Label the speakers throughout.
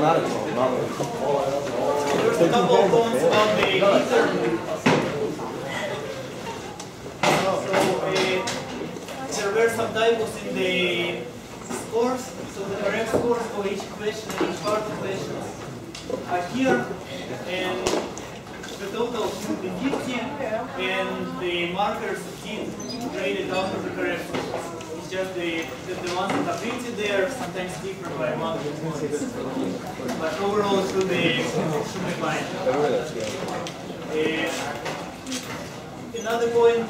Speaker 1: There's a couple of comments about the meter. So there were some typos in the scores. So the correct scores for each question and each part of questions are here. And the total should be 50, and the markers did graded out of the correct scores. It's just the ones that are printed there sometimes differ by 1 or 2 points. But overall it should be fine. Another point,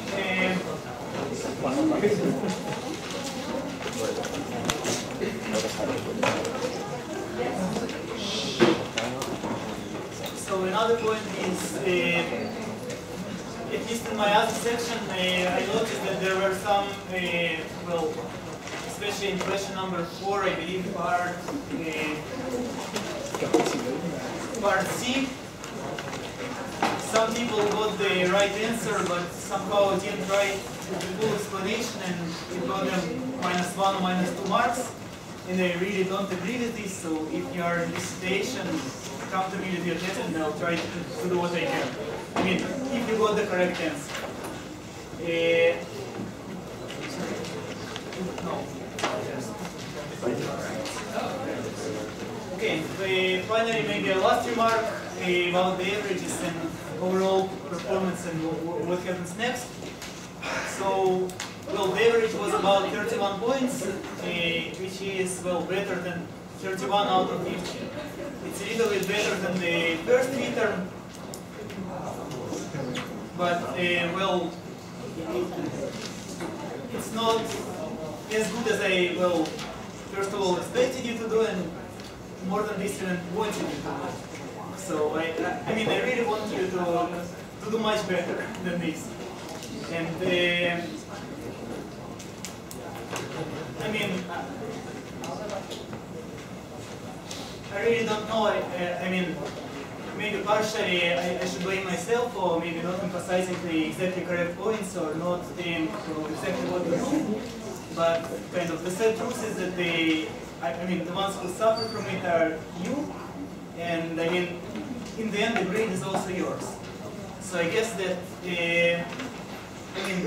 Speaker 1: so another point is, at least in my other section, I noticed that there were some, well, especially in question number 4, I believe part C, some people got the right answer, but somehow didn't write the full explanation, and it got them -1 or -2 marks. And I really don't agree with this, so if you are in this situation, come to me with your test and I'll try to do what I can. I mean, if you got the correct answer. No. Okay, finally maybe a last remark about the averages and overall performance and what happens next. So, well, the average was about 31 points, which is, well, better than 31 out of 50. It's a little bit better than the first midterm, but, well, it's not as good as I, well, first of all, expected you to do, and more than this, even wanted you to do. So, I mean, I really want you to do much better than this. And, I mean, I really don't know. I mean, maybe partially I should blame myself for maybe not emphasizing the exactly correct points or not saying exactly what to do. But kind of the sad truth is that I mean, the ones who suffer from it are you, and I mean, in the end, the grade is also yours. So I guess that, I mean,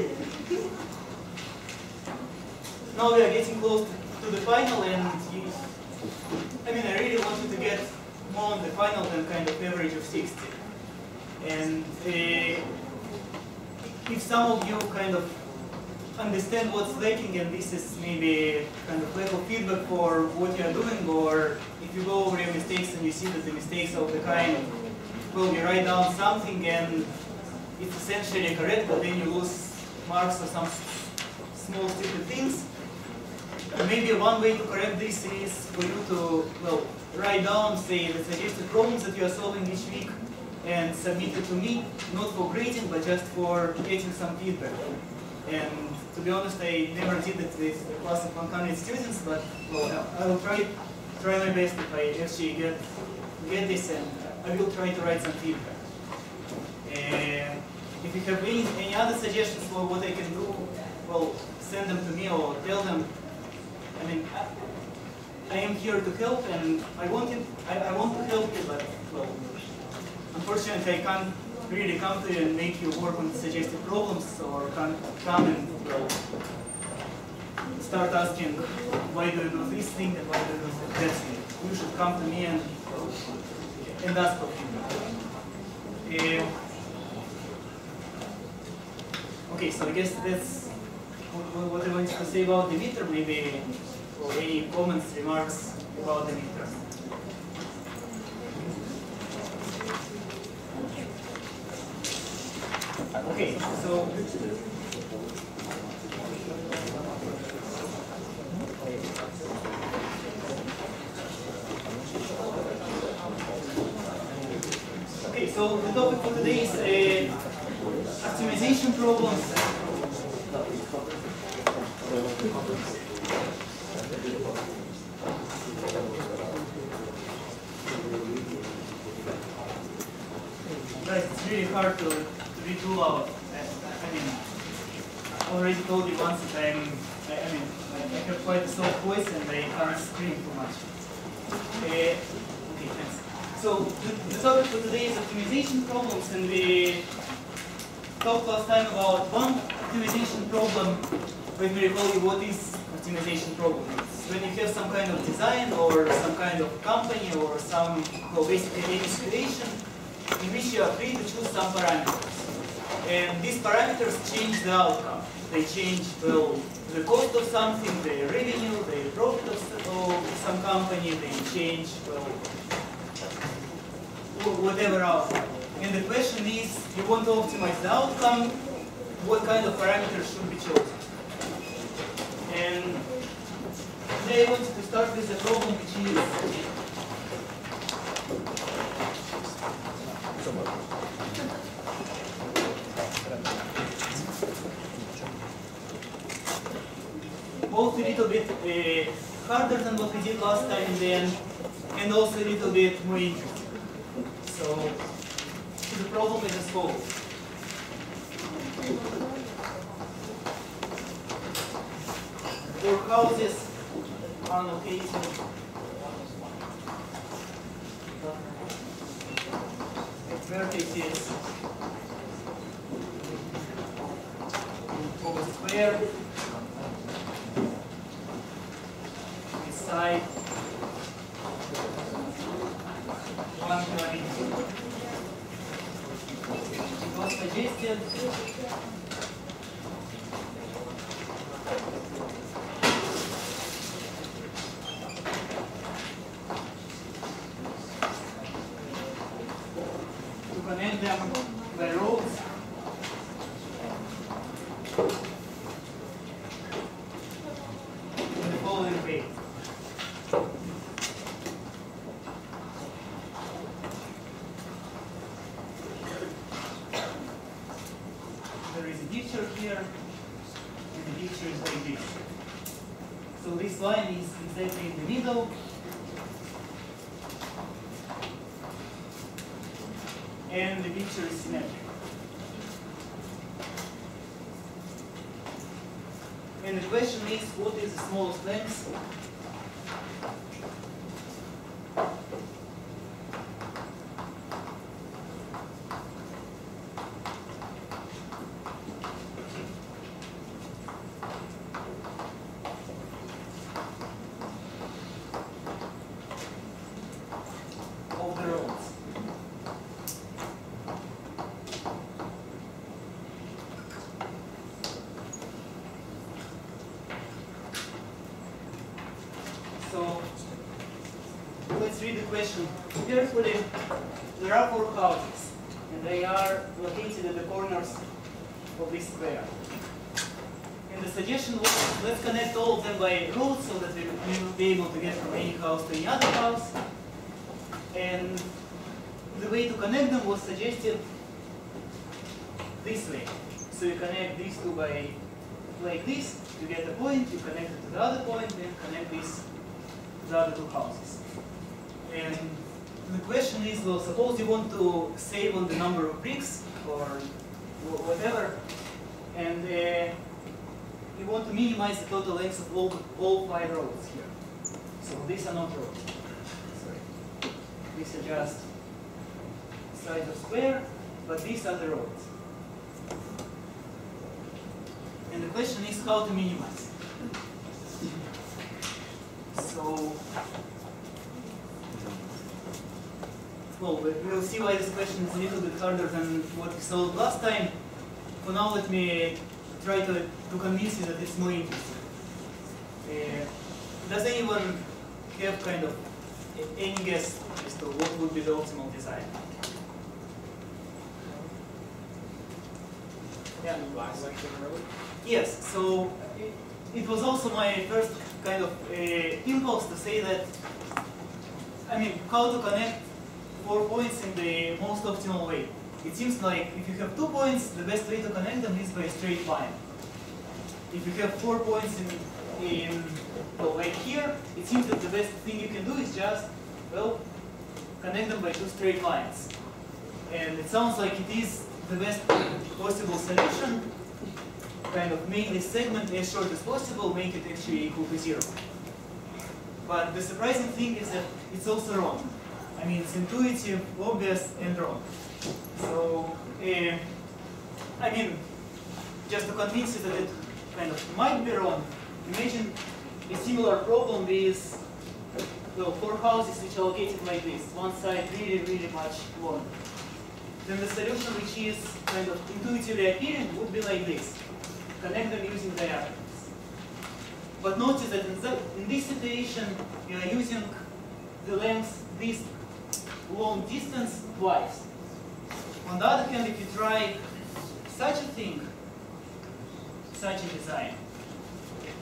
Speaker 1: now we are getting close to the final, and I mean, I really want you to get more on the final than kind of average of 60. And if some of you kind of understand what's lacking, and this is maybe kind of lack of feedback for what you are doing, or if you go over your mistakes and you see that the mistakes of the kind, well, you write down something and it's essentially correct, but then you lose marks or some small stupid things. Maybe one way to correct this is for you to, well, write down, say, the suggested problems that you are solving each week and submit it to me, not for grading, but just for getting some feedback. And to be honest, I never did it with a class of 100 students, but, well, I will try my best if I actually get this, and I will try to write some feedback. If you have any other suggestions for what I can do, well, send them to me or tell them. I mean, I am here to help, and I want to help you, but, well, unfortunately I can't really come to you and make you work on suggested problems, or come and, well, start asking why do you do this thing and why do you do that thing. You should come to me and ask for feedback. Okay, so I guess that's what I wanted to say about the meter. Maybe or any comments, remarks about the meter. Okay, so the topic for today is optimization problems. Guys, it's really hard to be too loud. I mean, I already told you once that I have quite a soft voice and I can't scream too much. Okay, So the topic for today is optimization problems, and we talked last time about one optimization problem. Let me recall you what is optimization problem. It's when you have some kind of design or some kind of company or some, well, basically any situation in which you are free to choose some parameters. And these parameters change the outcome. They change, well, the cost of something, the revenue, the profit of some company, they change, well, whatever outcome. And the question is, you want to optimize the outcome, what kind of parameters should be chosen? And today I wanted to start with a problem which is both a little bit harder than what we did last time in the end, and also a little bit more interesting. So the problem is as follows. Four houses are located at vertices of a square inside one parameter. It was suggested to connect them by roads in the following way. There is a picture here, and the picture is like this. So this line is exactly in the middle. And the picture is symmetric. And the question is, what is the smallest length of the roads? So let's read the question carefully. There are four houses, and they are located at the corners of this square. And the suggestion was, let's connect all of them by roads so that we will be able to get from any house to any other house. And the way to connect them was suggested this way. So you connect these two by like this, you get a point, you connect it to the other point, then connect this to the other two houses. And the question is, well, suppose you want to save on the number of bricks or whatever, and you want to minimize the total length of all 5 roads here. So these are not roads. Sorry. These are just sides of square, but these are the roads. And the question is how to minimize. So, well, we'll see why this question is a little bit harder than what we solved last time. For now, let me try to convince you that it's more interesting. Does anyone have kind of any guess as to what would be the optimal design? Yeah. Yes, so it was also my first kind of impulse to say that, I mean, how to connect 4 points in the most optimal way. It seems like if you have 2 points, the best way to connect them is by a straight line. If you have 4 points well, like here, it seems that the best thing you can do is just, well, connect them by 2 straight lines. And it sounds like it is the best possible solution. Kind of make this segment as short as possible, make it actually equal to 0. But the surprising thing is that it's also wrong. I mean, it's intuitive, obvious, and wrong. So, I mean, just to convince you that it kind of might be wrong, imagine a similar problem with, well, 4 houses which are located like this, one side really, really much longer. Then the solution, which is kind of intuitively appearing, would be like this. Connect them using diagonals. But notice that in this situation, you are using the length, this long distance, twice. On the other hand, if you try such a thing, such a design,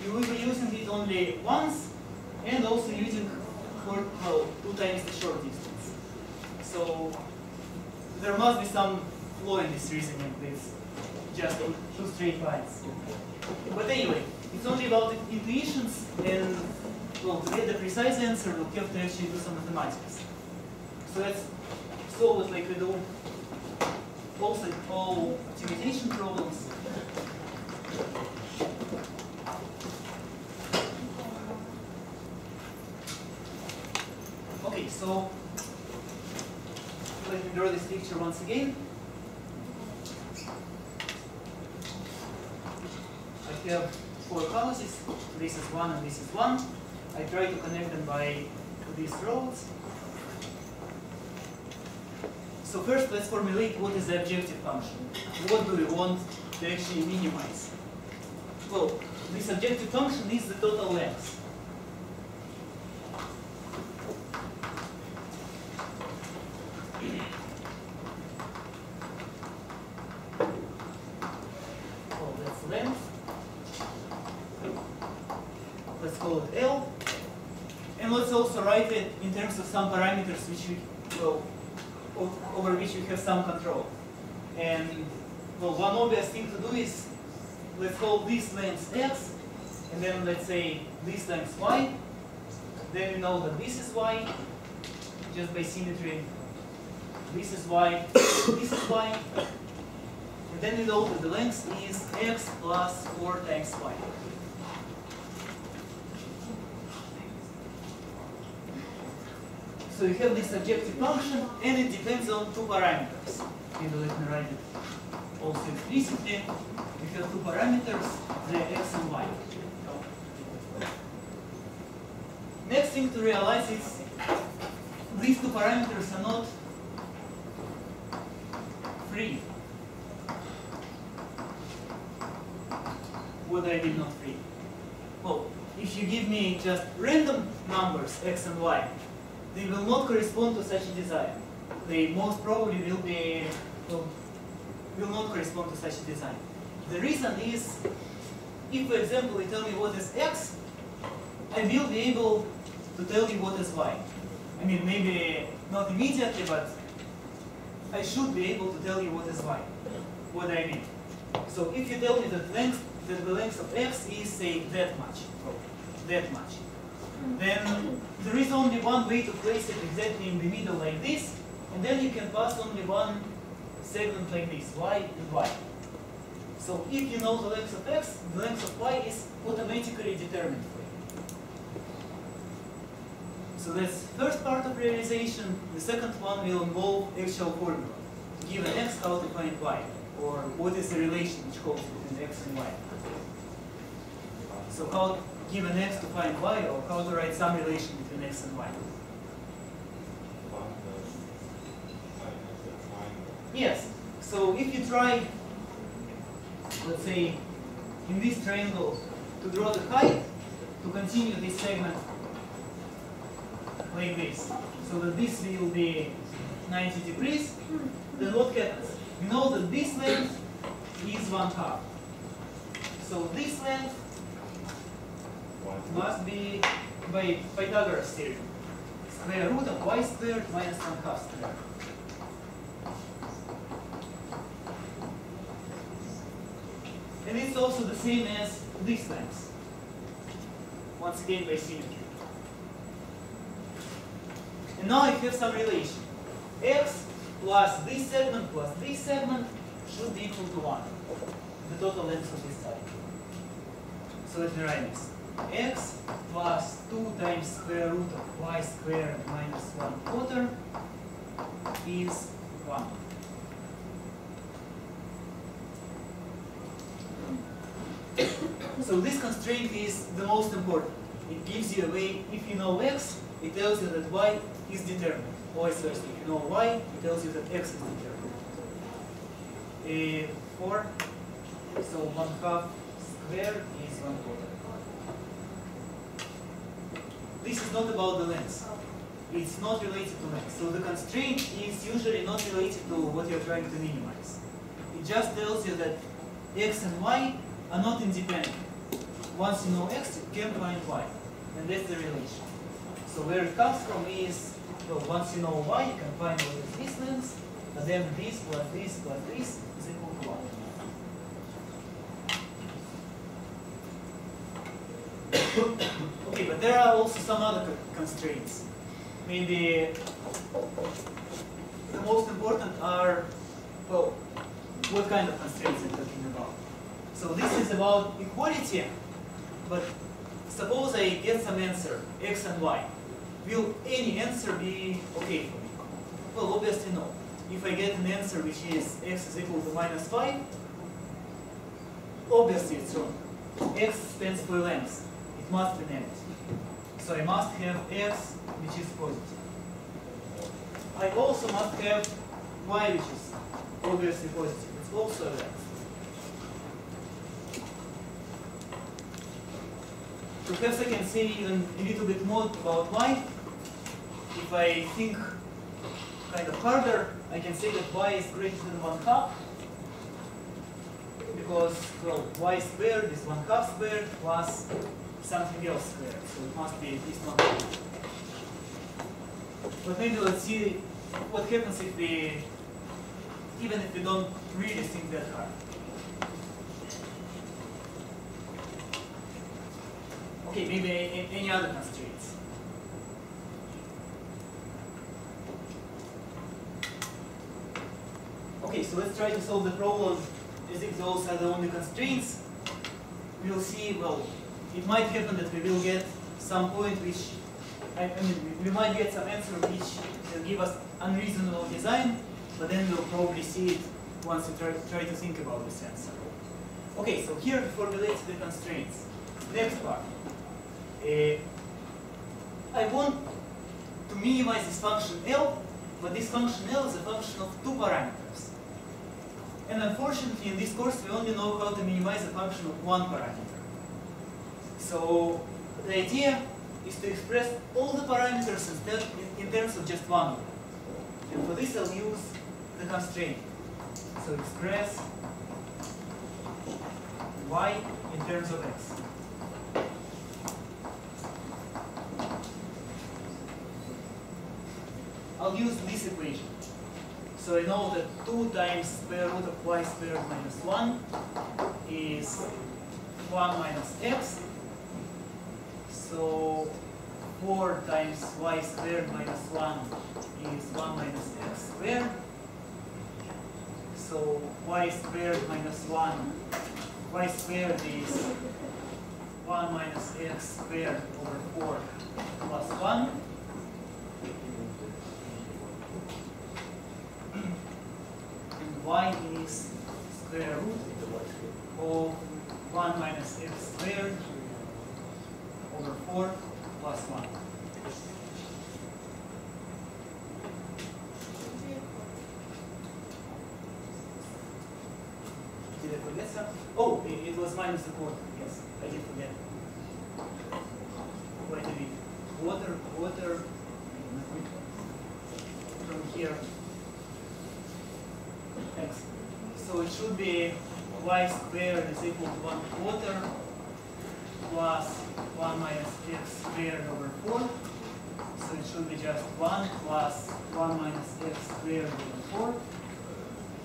Speaker 1: you will be using it only once and also using for, well, 2 times the short distance. So there must be some flaw in this reasoning with just 2 straight lines. But anyway, it's only about intuitions, and well, to get the precise answer, we'll have to actually do some mathematics. So let's solve it like we do also all optimization problems. Okay, so let me draw this picture once again. I have 4 houses. This is 1 and this is 1. I try to connect them by these roads. So first, let's formulate what is the objective function. What do we want to actually minimize? Well, this objective function is the total length. Well, that's length. Let's call it L. And let's also write it in terms of some parameters which we, well, over which we have some control. And well, one obvious thing to do is let's call this length x, and then let's say this length y. Then we know that this is y, just by symmetry. This is y, this is y. And then we know that the length is x plus 4 times y. So you have this objective function, and it depends on 2 parameters. Maybe let me write it also explicitly. We have 2 parameters, the x and y. Next thing to realize is these 2 parameters are not free. What do I mean not free? Well, if you give me just random numbers, x and y, they will not correspond to such a design. They most probably will be, well, will not correspond to such a design. The reason is, if for example you tell me what is x, I will be able to tell you what is y. I mean, maybe not immediately, but I should be able to tell you what is y. What I mean. So if you tell me that the length of x is, say, that much, then there is only one way to place it exactly in the middle like this, and then you can pass only one segment like this, y and y. So if you know the length of x, the length of y is automatically determined for you. So that's the first part of realization. The second one will involve actual formula. Given x, how to find y, or what is the relation which holds between x and y. So how, given x, to find y, or how to write some relation between x and y. Yes. So if you try, let's say, in this triangle, to draw the height, to continue this segment like this, so that this will be 90 degrees, then what happens? We know that this length is 1/2. So this length must be by Pythagoras theorem. Square root of y squared minus 1/2 squared. And it's also the same as this length. Once again by symmetry. And now I have some relation. X plus this segment should be equal to 1. The total length of this side. So let me write this. X plus 2 times square root of y squared minus 1/4 is 1. So this constraint is the most important. It gives you a way, if you know x, it tells you that y is determined. Or vice versa. If you know y, it tells you that x is determined. 4. So 1/2 squared is 1/4. This is not about the length. It's not related to length. So the constraint is usually not related to what you're trying to minimize. It just tells you that x and y are not independent. Once you know x, you can find y. And that's the relation. So where it comes from is, well, once you know y, you can find what is this length, and then this plus this plus this is equal to 1. Okay, but there are also some other constraints. Maybe the most important are, well, what kind of constraints I'm talking about. So this is about equality, but suppose I get some answer, x and y. Will any answer be okay for me? Well, obviously no. If I get an answer which is x is equal to -5, obviously it's wrong. X stands for length. It must be negative. So I must have x which is positive. I also must have y which is obviously positive. It's also a length. Perhaps I can say even a little bit more about y. If I think kind of harder, I can say that y is greater than 1/2. Because, well, y squared is 1/2 squared plus something else squared. So it must be at least 1/2. But maybe let's see what happens if we, even if we don't really think that hard. Okay, maybe any other constraints. Okay, so let's try to solve the problem as if those are the only constraints. We'll see, well, it might happen that we will get some point which, I mean, we might get some answer which will give us unreasonable design, but then we'll probably see it once we try to think about this answer. Okay, so here we formulate the constraints. Next part. I want to minimize this function L, but this function L is a function of 2 parameters. And unfortunately, in this course, we only know how to minimize a function of 1 parameter. So the idea is to express all the parameters instead in terms of just one of them. And for this, I'll use the constraint. So express y in terms of x. I'll use this equation. So I know that 2 times square root of y squared minus 1 is 1 minus x. So 4 times y squared minus 1 is 1 minus x squared. So y squared minus 1, y squared is 1 minus x squared over 4 plus 1. Y is square root of 1 minus x squared over 4 plus 1. Did I forget something? Oh, it was minus a quarter. Yes, I did forget. Quite a bit. Quarter from here. X. So it should be y squared is equal to 1/4 plus 1 minus x squared over 4. So it should be just 1 plus 1 minus x squared over 4.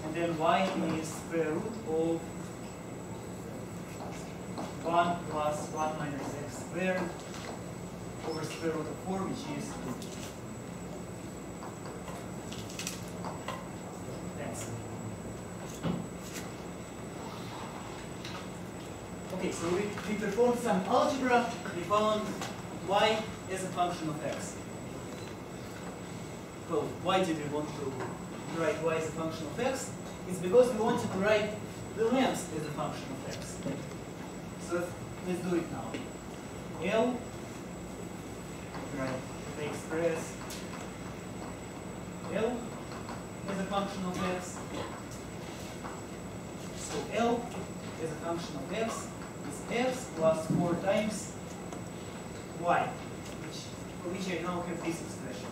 Speaker 1: And then y is square root of 1 plus 1 minus x squared over square root of 4, which is 2. Okay, so we performed some algebra. We found y as a function of x. well, why did we want to write y as a function of x? It's because we wanted to write the length as a function of x. So let's do it now. L, right, they express L as a function of x. So L as a function of x is x plus 4 times y, for which I now have this expression.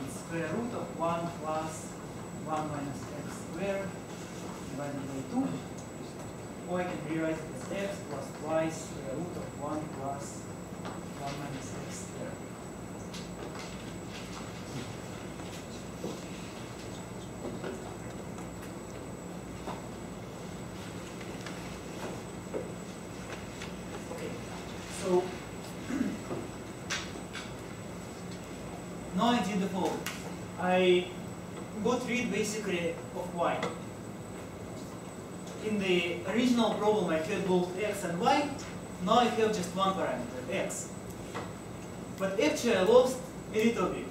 Speaker 1: It's square root of 1 plus 1 minus x squared divided by 2. Or I can rewrite it as x plus y square root of 1 plus 1 minus x squared. Okay, so now I did the following. I got rid basically of y. In the original problem I had both x and y. Now I have just one parameter, x. But actually I lost a little bit.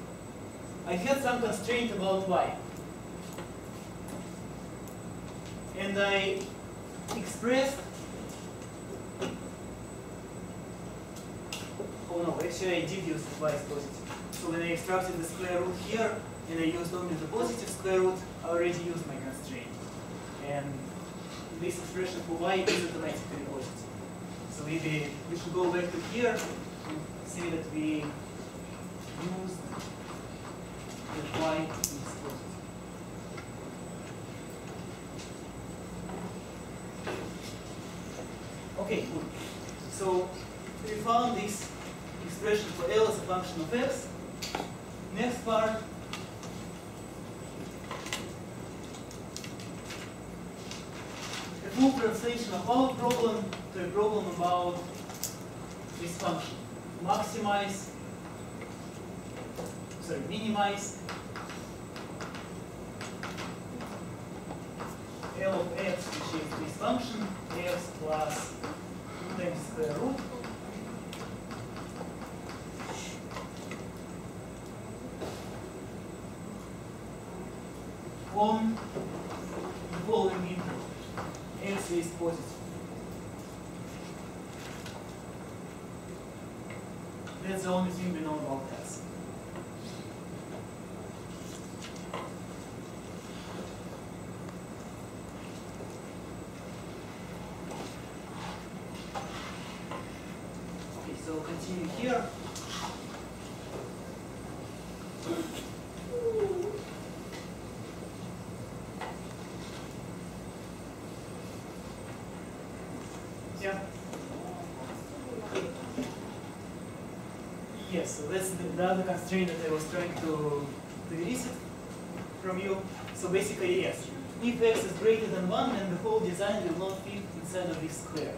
Speaker 1: I had some constraint about y. And I expressed, oh no, actually I did use y as positive. So when I extracted the square root here, and I used only the positive square root, I already used my constraint. And this expression for y is automatically positive. So maybe we should go back to here and say that we used that y is positive. Okay, good. So we found this expression for L as a function of x. Next part, a full translation of our problem to a problem about this function. Minimize L of x, which is this function, x plus 2 times square root on the following interval. X is positive. That's the only thing we know about x. Okay, so continue here. Yeah. Yes, so that's the other constraint that I was trying to elicit from you. So basically, yes, if x is greater than 1, then the whole design will not fit inside of this square.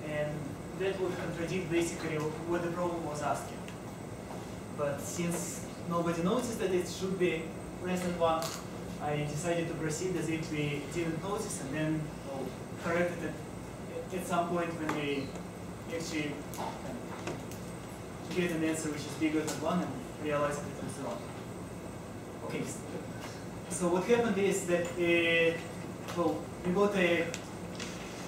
Speaker 1: And that would contradict basically what the problem was asking. But since nobody noticed that it should be less than 1, I decided to proceed as if we didn't notice, and then corrected it at some point when we actually get an answer which is bigger than 1 and realize that it was wrong. Okay, so what happened is that well, we got a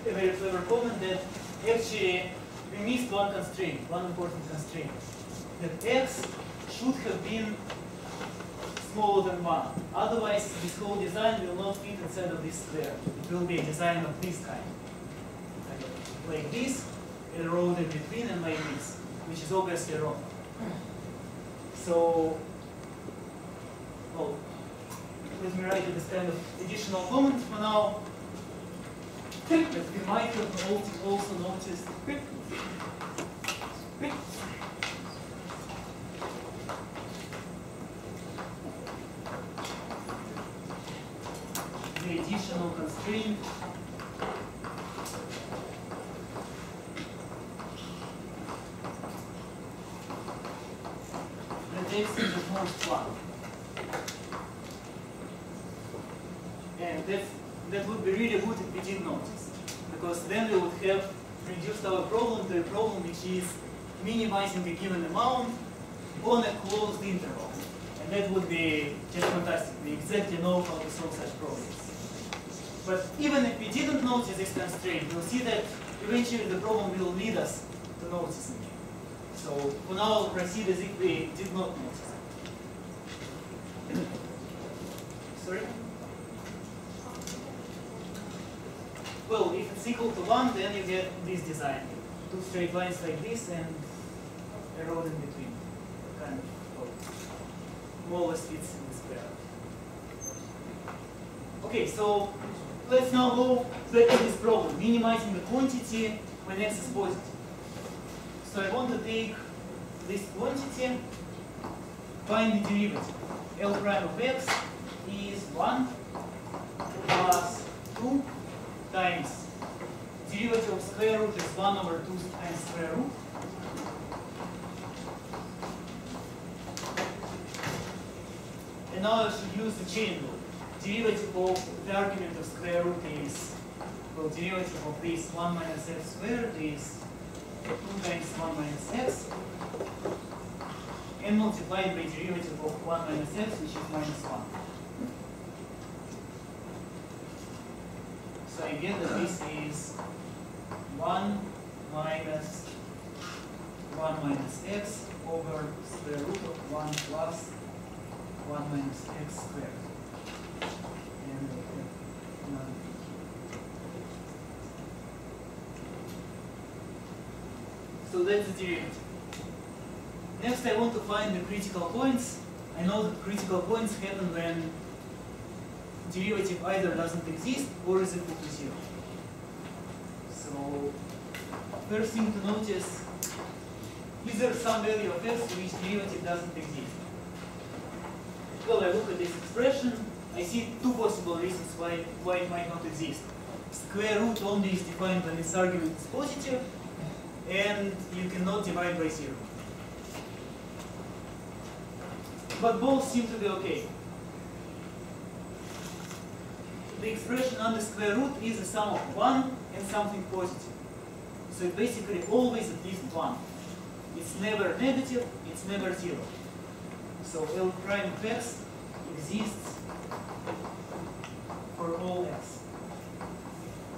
Speaker 1: very clever comment that actually we missed one constraint, one important constraint, that x should have been smaller than 1. Otherwise, this whole design will not fit inside of this square. It will be a design of this kind. Like this, a road in between, and like this, which is obviously wrong. So, well, let me write this kind of additional comment for now. That we might have also noticed the additional constraint that x is the most 1. And that would be really good if we did notice, because then we would have reduced our problem to a problem which is minimizing a given amount on a closed interval. And that would be just fantastic. We exactly know how to solve such problems. But even if we didn't notice this constraint, we'll see that eventually the problem will lead us to noticing it. So for now, I'll proceed as if we did not notice it. Sorry? Well, if it's equal to 1, then you get this design. Two straight lines like this and a road in between. Kind of more or less fits in the square. Okay, so let's now go back to this problem, minimizing the quantity when x is positive. So I want to take this quantity, find the derivative. L prime of x is 1 plus 2 times derivative of square root is 1 over 2 times square root. And now I should use the chain rule. Derivative of the argument of square root is, well, derivative of this 1 minus x squared is 2 times 1 minus x, and multiplied by derivative of 1 minus x, which is minus 1. So I get that this is 1 minus 1 minus x over square root of 1 plus 1 minus x squared. And so that's the derivative. Next I want to find the critical points. I know that critical points happen when derivative either doesn't exist or is equal to 0. So first thing to notice, is there some value of x which derivative doesn't exist? Well, I look at this expression, I see two possible reasons why it might not exist. Square root only is defined when its argument is positive, and you cannot divide by 0. But both seem to be okay. The expression under square root is a sum of 1 and something positive. So it's basically always at least 1. It's never negative, it's never 0. So L prime of x exists for all x.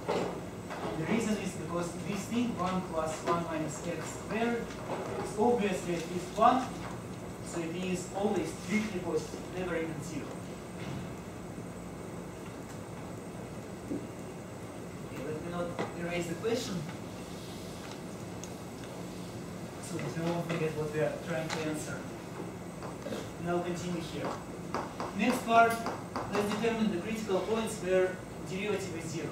Speaker 1: And the reason is because this thing, 1 plus 1 minus x squared, is obviously at least 1, so it is always strictly positive, never even 0. Okay, let me not erase the question, so that we won't forget what we are trying to answer. And I'll continue here. Next part, let's determine the critical points where derivative is 0.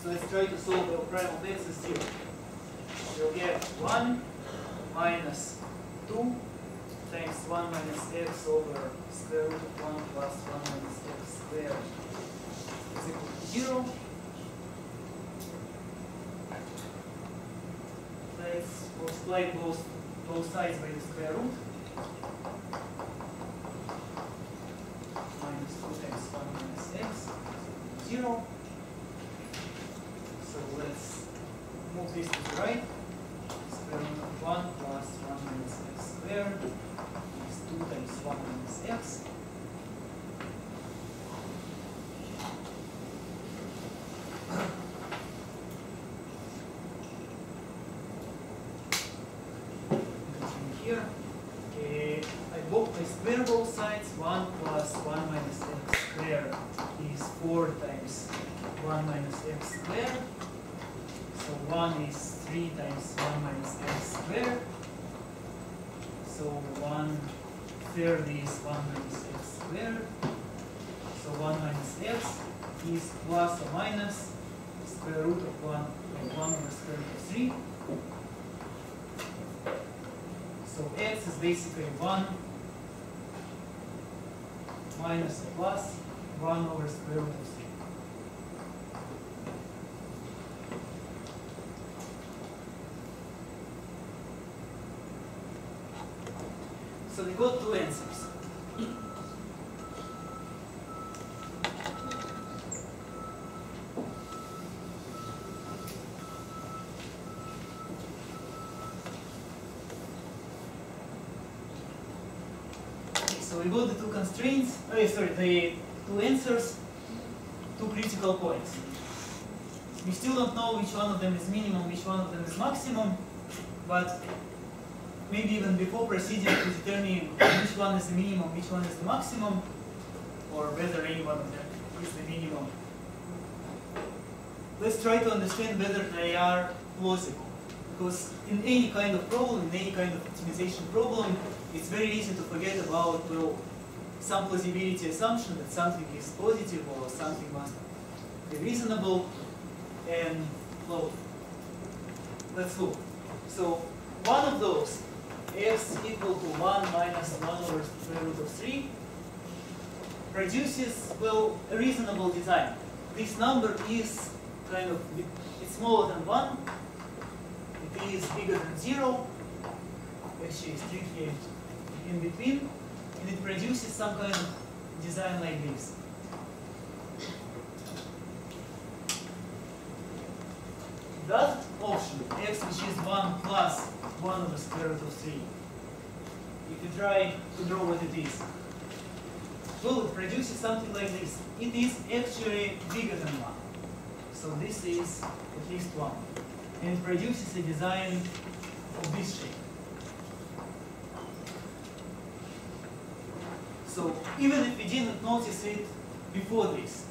Speaker 1: So let's try to solve L prime of x as 0. We'll get 1 minus 2 times 1 minus x over square root of 1 plus 1 minus x squared is equal to 0. Let's multiply both sides by the square root. Minus 2 times 1 minus x, 0. So let's move this to the right. Square root of 1 plus 1 minus x squared is 2 times 1 minus x. Here, I square both sides. 1 plus 1 minus x squared is 4 times 1 minus x squared. So 1 is 3 times 1 minus x squared. So 1/3 is 1 minus x squared. So 1 minus x is plus or minus square root of 1 over square root of 3. So x is basically 1 minus or plus 1 over square root of 3. So we got two answers. So we got the two constraints, the two answers, two critical points. We still don't know which one of them is minimum, which one of them is maximum, but maybe even before proceeding to determine which one is the minimum, which one is the maximum, or whether any one of them is the minimum, let's try to understand whether they are plausible. Because in any kind of problem, in any kind of optimization problem, it's very easy to forget about, well, some plausibility assumption that something is positive or something must be reasonable. And, well, let's look. So, one of those, x equal to 1 minus 1 over square root of 3, produces, well, a reasonable design. This number is kind of, it's smaller than 1, it is bigger than 0, actually it's tricky in between, and it produces some kind of design like this. That option, x which is 1 plus 1 over square root of 3, if you try to draw what it is, well, it produces something like this. It is actually bigger than 1. So this is at least 1. And it produces a design of this shape. So even if we didn't notice it before this,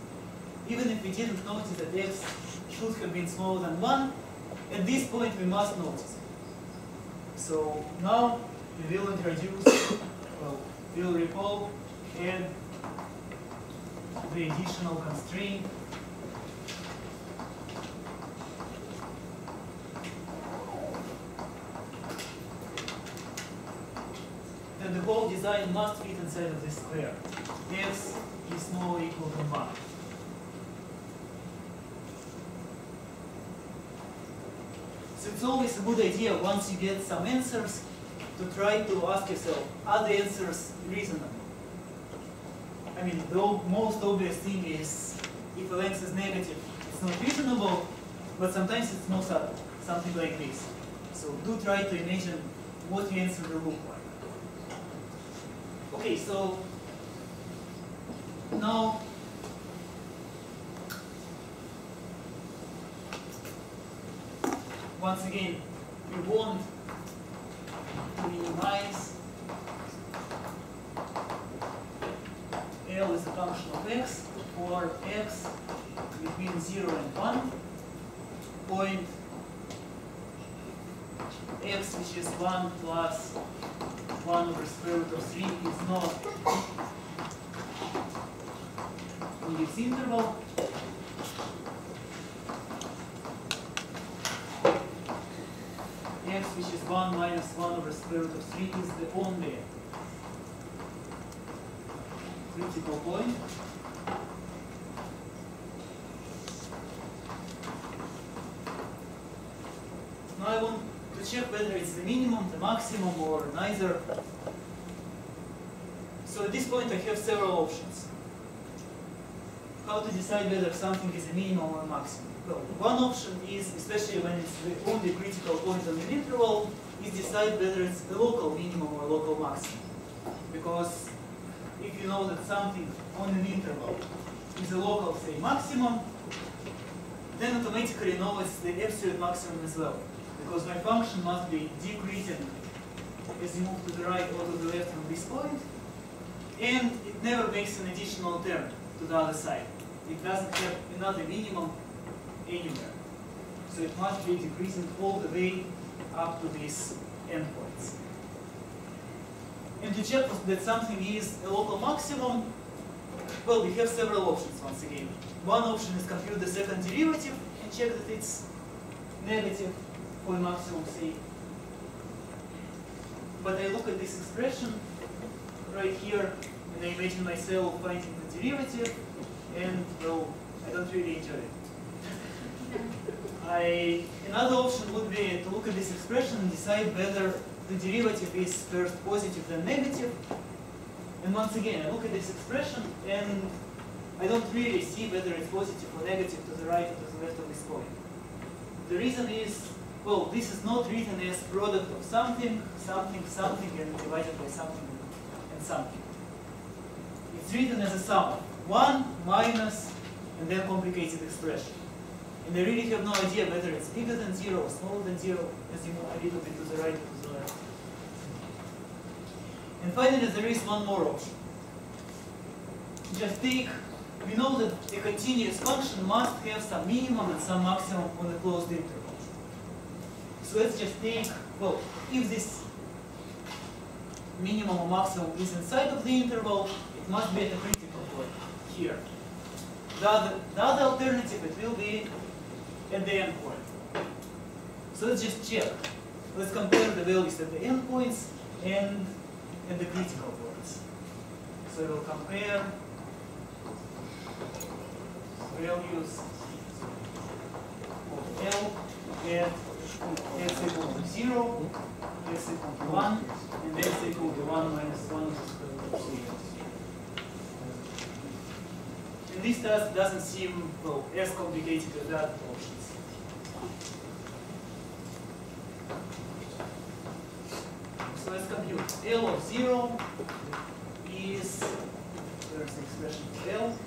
Speaker 1: even if we didn't notice that x should have been smaller than 1, at this point we must notice it. So now we will introduce, well, we will recall and the additional constraint that the whole design must fit inside of this square. X is smaller or equal to 1. So it's always a good idea, once you get some answers, to try to ask yourself, are the answers reasonable? I mean, the most obvious thing is, if a length is negative, it's not reasonable, but sometimes it's more subtle, something like this. So do try to imagine what your answer will look like. Okay, so now once again, we want to minimize L is a function of x for x between 0 and 1. Point x, which is 1 plus 1 over square root of 3, is not in this interval. X, which is 1 minus 1 over square root of 3, is the only critical point. Now I want to check whether it's the minimum, the maximum, or neither. So at this point I have several options. How to decide whether something is a minimum or a maximum? Well, one option is, especially when it's the only critical point on the interval, is decide whether it's a local minimum or local maximum. Because if you know that something on an interval is a local, say, maximum, then automatically know it's the absolute maximum as well. Because my function must be decreasing as you move to the right or to the left from this point, and it never makes an additional term to the other side. It doesn't have another minimum anywhere. So it must be decreasing all the way up to these endpoints. And to check that something is a local maximum, well, we have several options once again. One option is compute the second derivative and check that it's negative for maximum C. But I look at this expression right here and I imagine myself finding the derivative, and well, I don't really enjoy it. Another option would be to look at this expression and decide whether the derivative is first positive then negative. And once again, I look at this expression and I don't really see whether it's positive or negative to the right or to the left of this point. The reason is, well, this is not written as product of something, something, something, and divided by something and something. It's written as a sum of 1 minus and then complicated expression. And I really have no idea whether it's bigger than 0 or smaller than 0 as you move a little bit to the right or to the left. And finally, there is one more option. Just take, we know that a continuous function must have some minimum and some maximum on a closed interval. So let's just take, well, if this minimum or maximum is inside of the interval, it must be at a critical point here. The other alternative, it will be at the endpoint. So let's just check. Let's compare the values at the endpoints and at the critical points. So we'll compare values of L at x equal to 0, x equal to 1, and x equal to 1 minus 1 over square root of 3. And this task doesn't seem, well, as complicated as the other options. So let's compute. L of 0 is, there's the expression for L.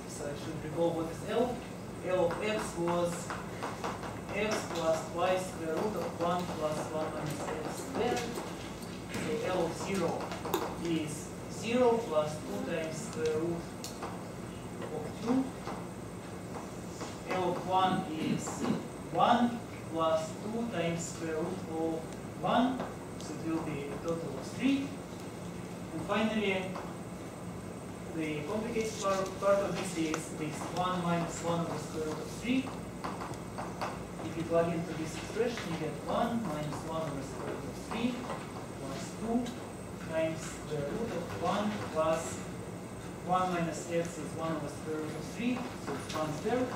Speaker 1: So I should recall what is L. L of x was x plus y square root of 1 plus 1 minus x squared. So L of 0 is 0 plus 2 times square root of 2. L of 1 is 1 plus 2 times square root of 1. So it will be a total of 3. And finally, the complicated part of this is this 1 minus 1 over square root of 3. If you plug into this expression, you get 1 minus 1 over square root of 3 plus 2 times the root of 1 plus 1 minus x is 1 over square root of 3, so it's 1 third.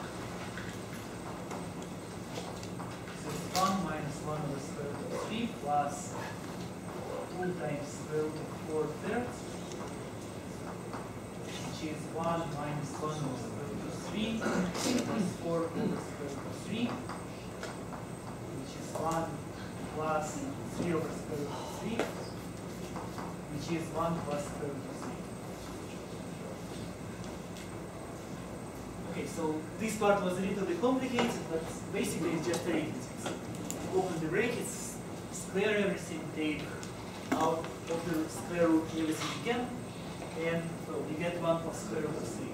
Speaker 1: So it's 1 minus 1 over square root of 3 plus 2 times square root of 4 thirds, which is 1 minus 1 over square root of 3 plus 4 over square root of 3, which is 1 plus 3 over square root of 3, which is 1 plus square root of 3. Okay, so this part was a little bit complicated, but basically it's just arithmetic. Open the brackets, square everything, take out of the square root everything you can, and well, you get 1 plus square root of 3.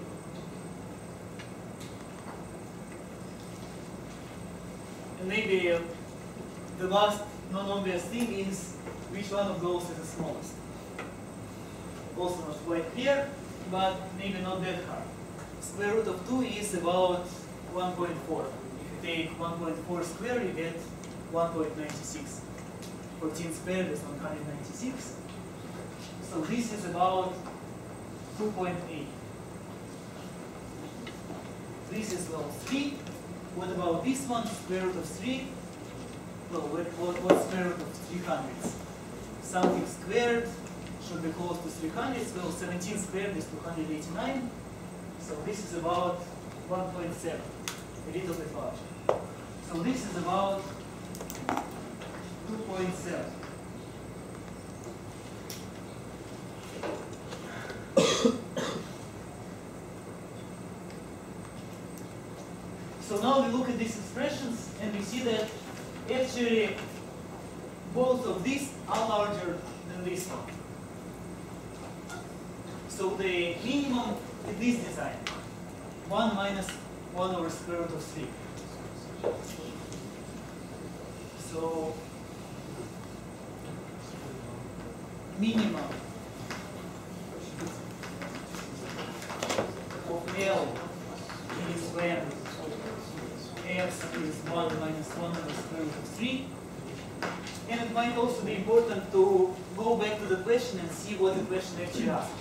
Speaker 1: And maybe the last non-obvious thing is which one of those is the smallest. Also not quite clear, but maybe not that hard. Square root of 2 is about 1.4. If you take 1.4 square, you get 1.96. 14 squared is 196. So this is about 2.8. This is well 3. What about this one? Square root of 3. Well, what's square root of 300? Something squared should be close to 300. Well, 17 squared is 289. So this is about 1.7, a little bit larger. So this is about 2.7. So now we look at these expressions and we see that actually both of these are larger than this one. So the minimum in this design, 1 minus 1 over square root of 3. So minimum of L is when x is 1 minus 1 over square root of 3. And it might also be important to go back to the question and see what the question actually asks.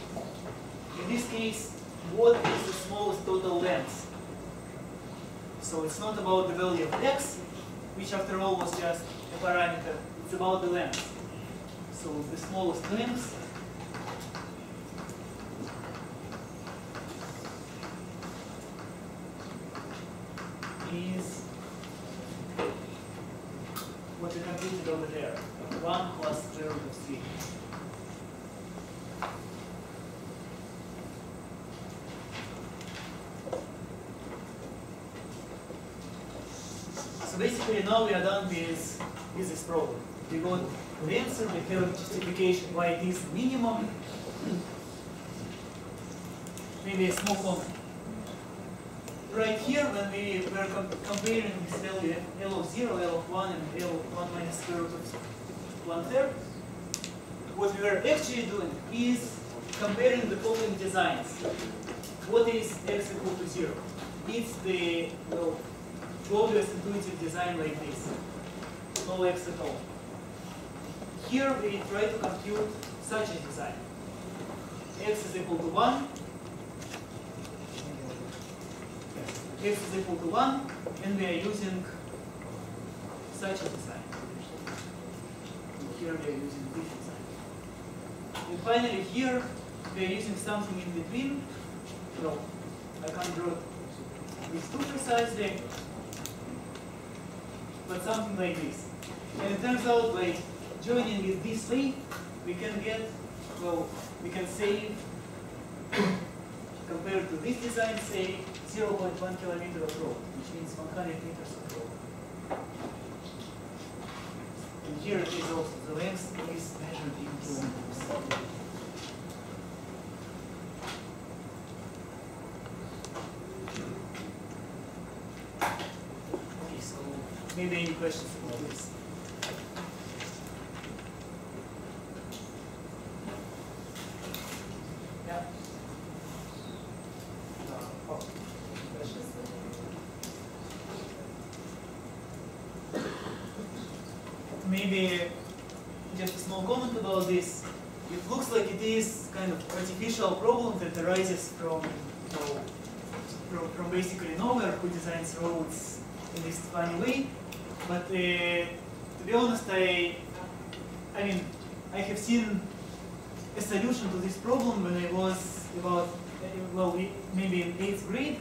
Speaker 1: In this case, what is the smallest total length? So it's not about the value of x, which after all was just a parameter. It's about the length. So the smallest length is what we computed over there, 1 plus square root of 3. So basically now we are done with this problem. We got the answer, we have justification why it is minimum. Maybe a small comment. Right here, when we were comparing this value L of 0, L of 1, and L of 1 minus square root of 1/3, what we were actually doing is comparing the following designs. What is x equal to 0? It's the obvious intuitive design like this. No x at all. Here we try to compute such a design. X is equal to 1. X is equal to 1, and we are using such a design. Here we are using this design. And finally here we are using something in between. Well, I can't draw this too precisely, but something like this. And it turns out by joining it this way, we can get, well, we can save, compared to this design, say 0.1 kilometer of road, which means 100 meters of road. And here it is also, the length is measured in kilometers. Okay, so maybe any questions about this? Yeah? Maybe just a small comment about this. It looks like it is kind of artificial problem that arises from, from basically nowhere, who designs roads in this funny way. But to be honest, I mean, I have seen a solution to this problem when I was about, well, maybe in 8th grade.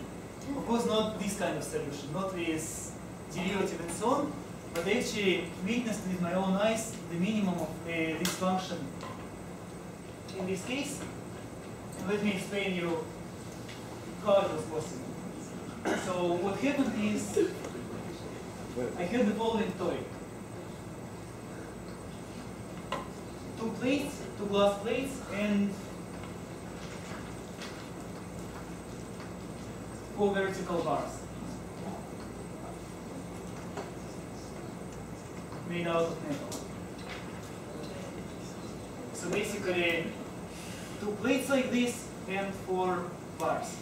Speaker 1: Of course, not this kind of solution, not with derivative and so on, but I actually witnessed with my own eyes the minimum of this function in this case. And let me explain you how it was possible. So what happened is, I had the following toy. Two glass plates, and 4 vertical bars made out of metal. So basically, 2 plates like this and 4 bars.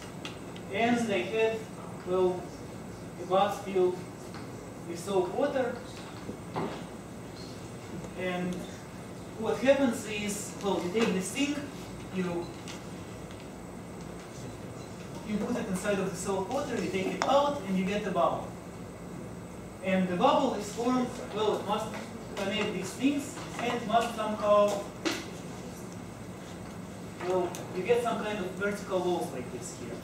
Speaker 1: And they had, well, a bath filled with soap water. And what happens is, well, you take this thing, you put it inside of the soap water, you take it out, and you get a bubble. And the bubble is formed, well, it must connect these things, and must somehow, well, you get some kind of vertical walls like this here.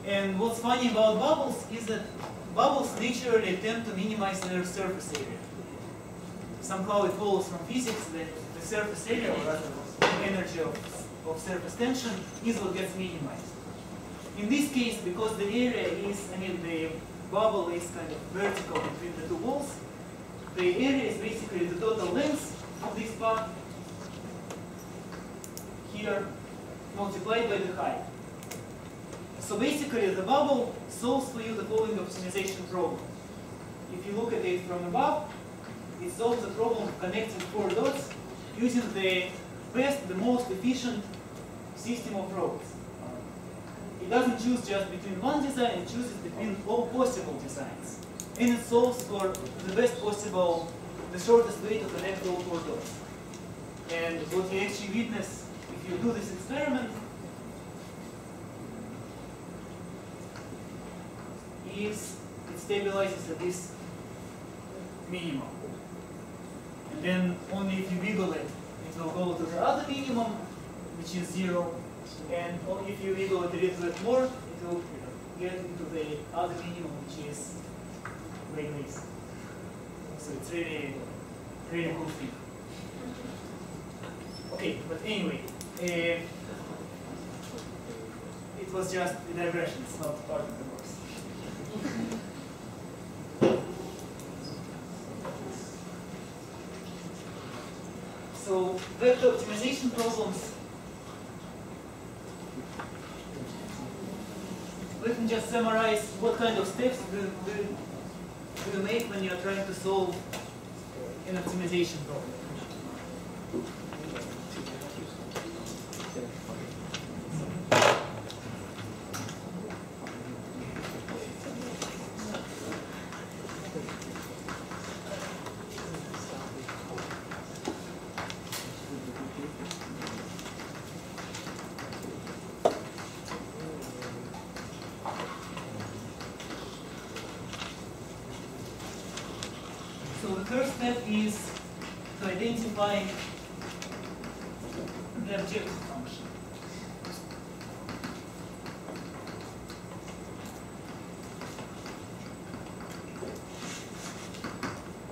Speaker 1: And what's funny about bubbles is that bubbles naturally tend to minimize their surface area. Somehow it follows from physics that the surface area, or rather the energy of surface tension, is what gets minimized. In this case, because the area is, I mean, the bubble is kind of vertical between the 2 walls, the area is basically the total length of this path here multiplied by the height. So basically, the bubble solves for you the following optimization problem. If you look at it from above, it solves the problem of connecting 4 dots using the best, the most efficient system of roads. It doesn't choose just between one design, it chooses between all possible designs. And it solves for the best possible, the shortest way to connect all 4 dots. And what you actually witness if you do this experiment is it stabilizes at this minimum. And then only if you wiggle it, it will go to the other minimum, which is 0. And only if you wiggle it a little bit more, it will get into the other minimum, which is like this. So it's really, really cool thing. Okay, but anyway, it was just a digression, it's not part of the course. vector optimization problems, let me just summarize what kind of steps do you make when you're trying to solve an optimization problem. So the first step is to identify the objective function.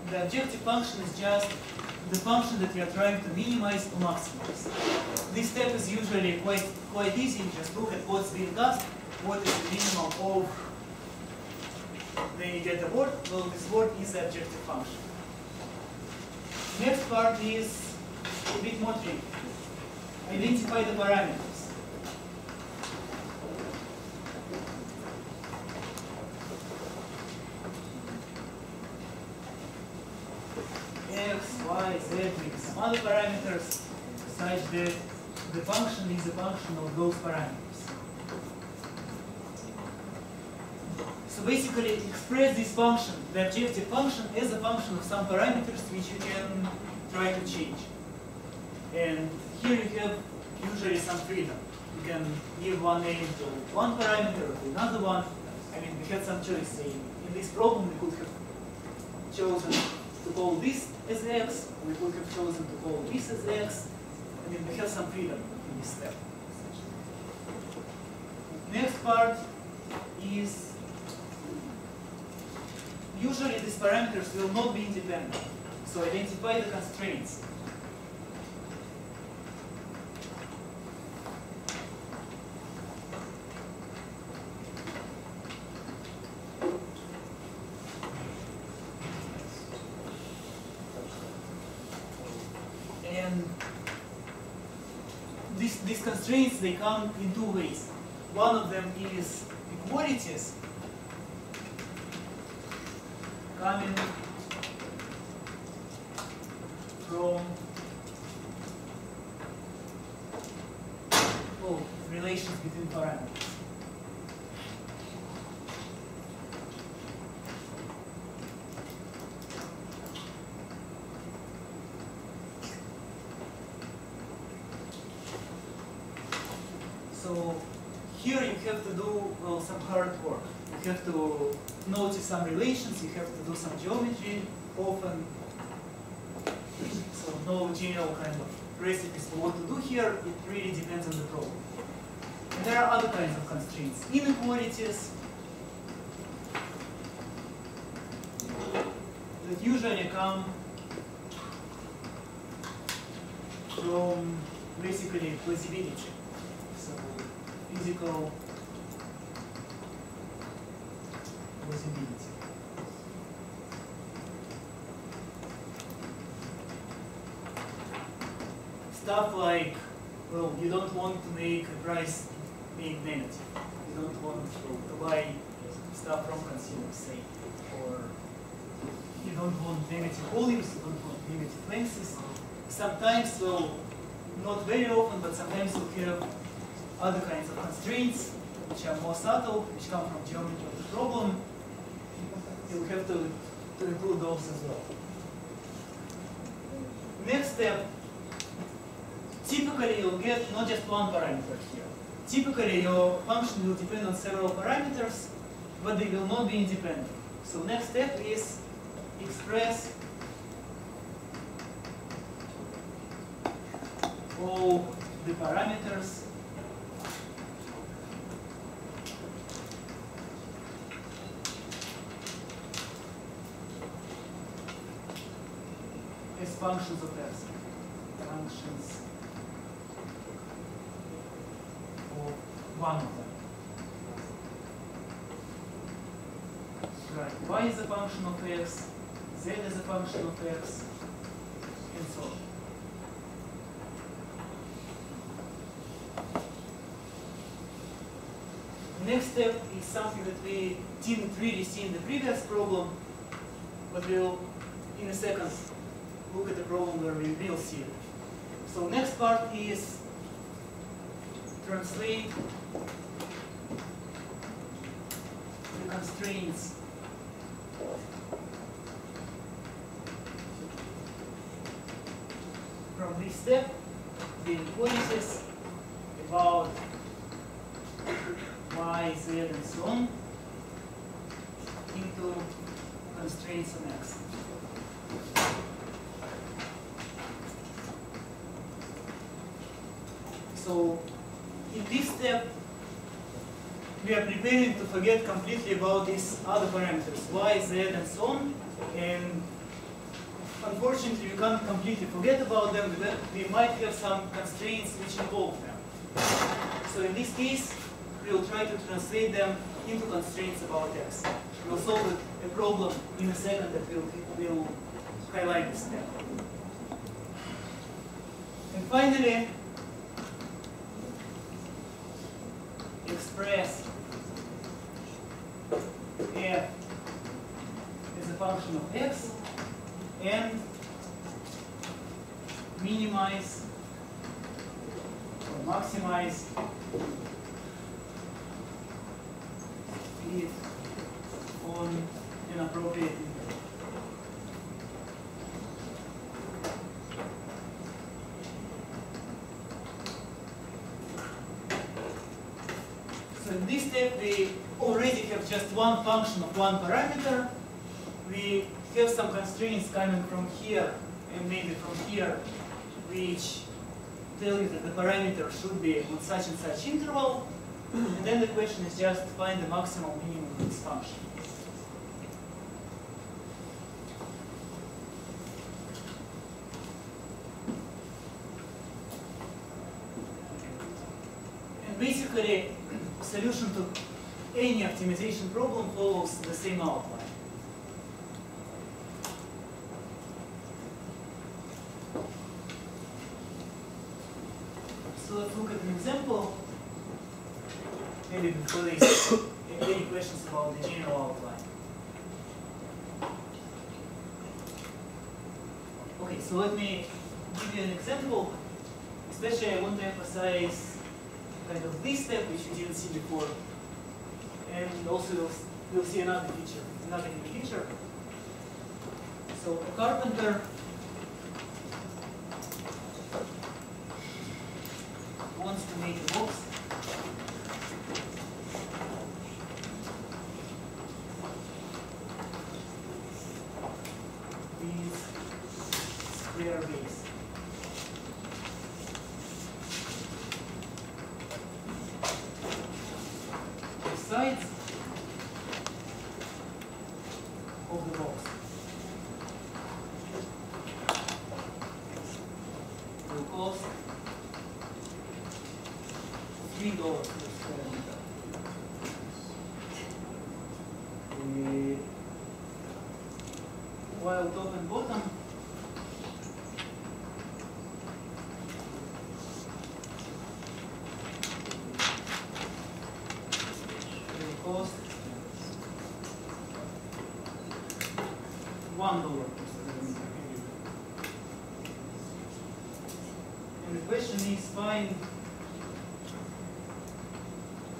Speaker 1: The objective function is just the function that we are trying to minimize or maximize. This step is usually quite easy. Just look at what's being asked. What is the minimum of? Then you get the word. Well, this word is the objective function. Next part is a bit more tricky. Identify the parameters. X, Y, Z, maybe some other parameters, such that the function is a function of those parameters. So basically express this function, the objective function, as a function of some parameters which you can try to change. And here you have usually some freedom. You can give one name to one parameter or to another one. I mean, we had some choice. Say, in this problem, we could have chosen to call this as x. We could have chosen to call this as x. I mean, we have some freedom in this step. Next part is usually these parameters will not be independent. So identify the constraints. And these constraints, they come in two ways. One of them is equalities coming from relations between parameters. So here you have to do some hard work. You have to notice some relations, you have to do some geometry often. So no general kind of recipes for what to do here, it really depends on the problem. And there are other kinds of constraints. Inequalities that usually come from basically plausibility. So physical plausibility. Stuff like, well, you don't want to make a price being negative. You don't want to buy stuff from consumers, say, or you don't want negative volumes, you don't want negative lengths. Sometimes, well, not very often, but sometimes you have other kinds of constraints which are more subtle, which come from geometry of the problem. You have to include those as well. Next step, typically you'll get not just one parameter here. Typically your function will depend on several parameters, but they will not be independent. So next step is express all the parameters as functions of x. Functions of one of them. Right. Y is a function of x, z is a function of x, and so on. next step is something that we didn't really see in the previous problem, but we'll, in a second, look at the problem where we will see it. So next part is translate the constraints from this step, the inequalities about y, z, and so on, into constraints on x. So in this step, we are preparing to forget completely about these other parameters, y, z, and so on. And unfortunately, we can't completely forget about them, but we might have some constraints which involve them. So in this case, we will try to translate them into constraints about x. We'll solve a problem in a second that will highlight this step. And finally, express f as a function of x and minimize or maximize it on an appropriate interval. So in this step, we already have just one function of one parameter. We have some constraints coming from here and maybe from here, which tell you that the parameter should be on such and such interval. And then the question is just find the maximum minimum of this function. And basically, solution to any optimization problem follows the same outline. So let's look at an example. Maybe before this, any questions about the general outline? Okay, so let me give you an example. Especially I want to emphasize kind of this step which you didn't see before. And also we'll see another new feature. So a carpenter wants to make a box with square base. The sides of the box will cost $3 per square meter. While top and bottom will cost $1 per square meter. And the question is find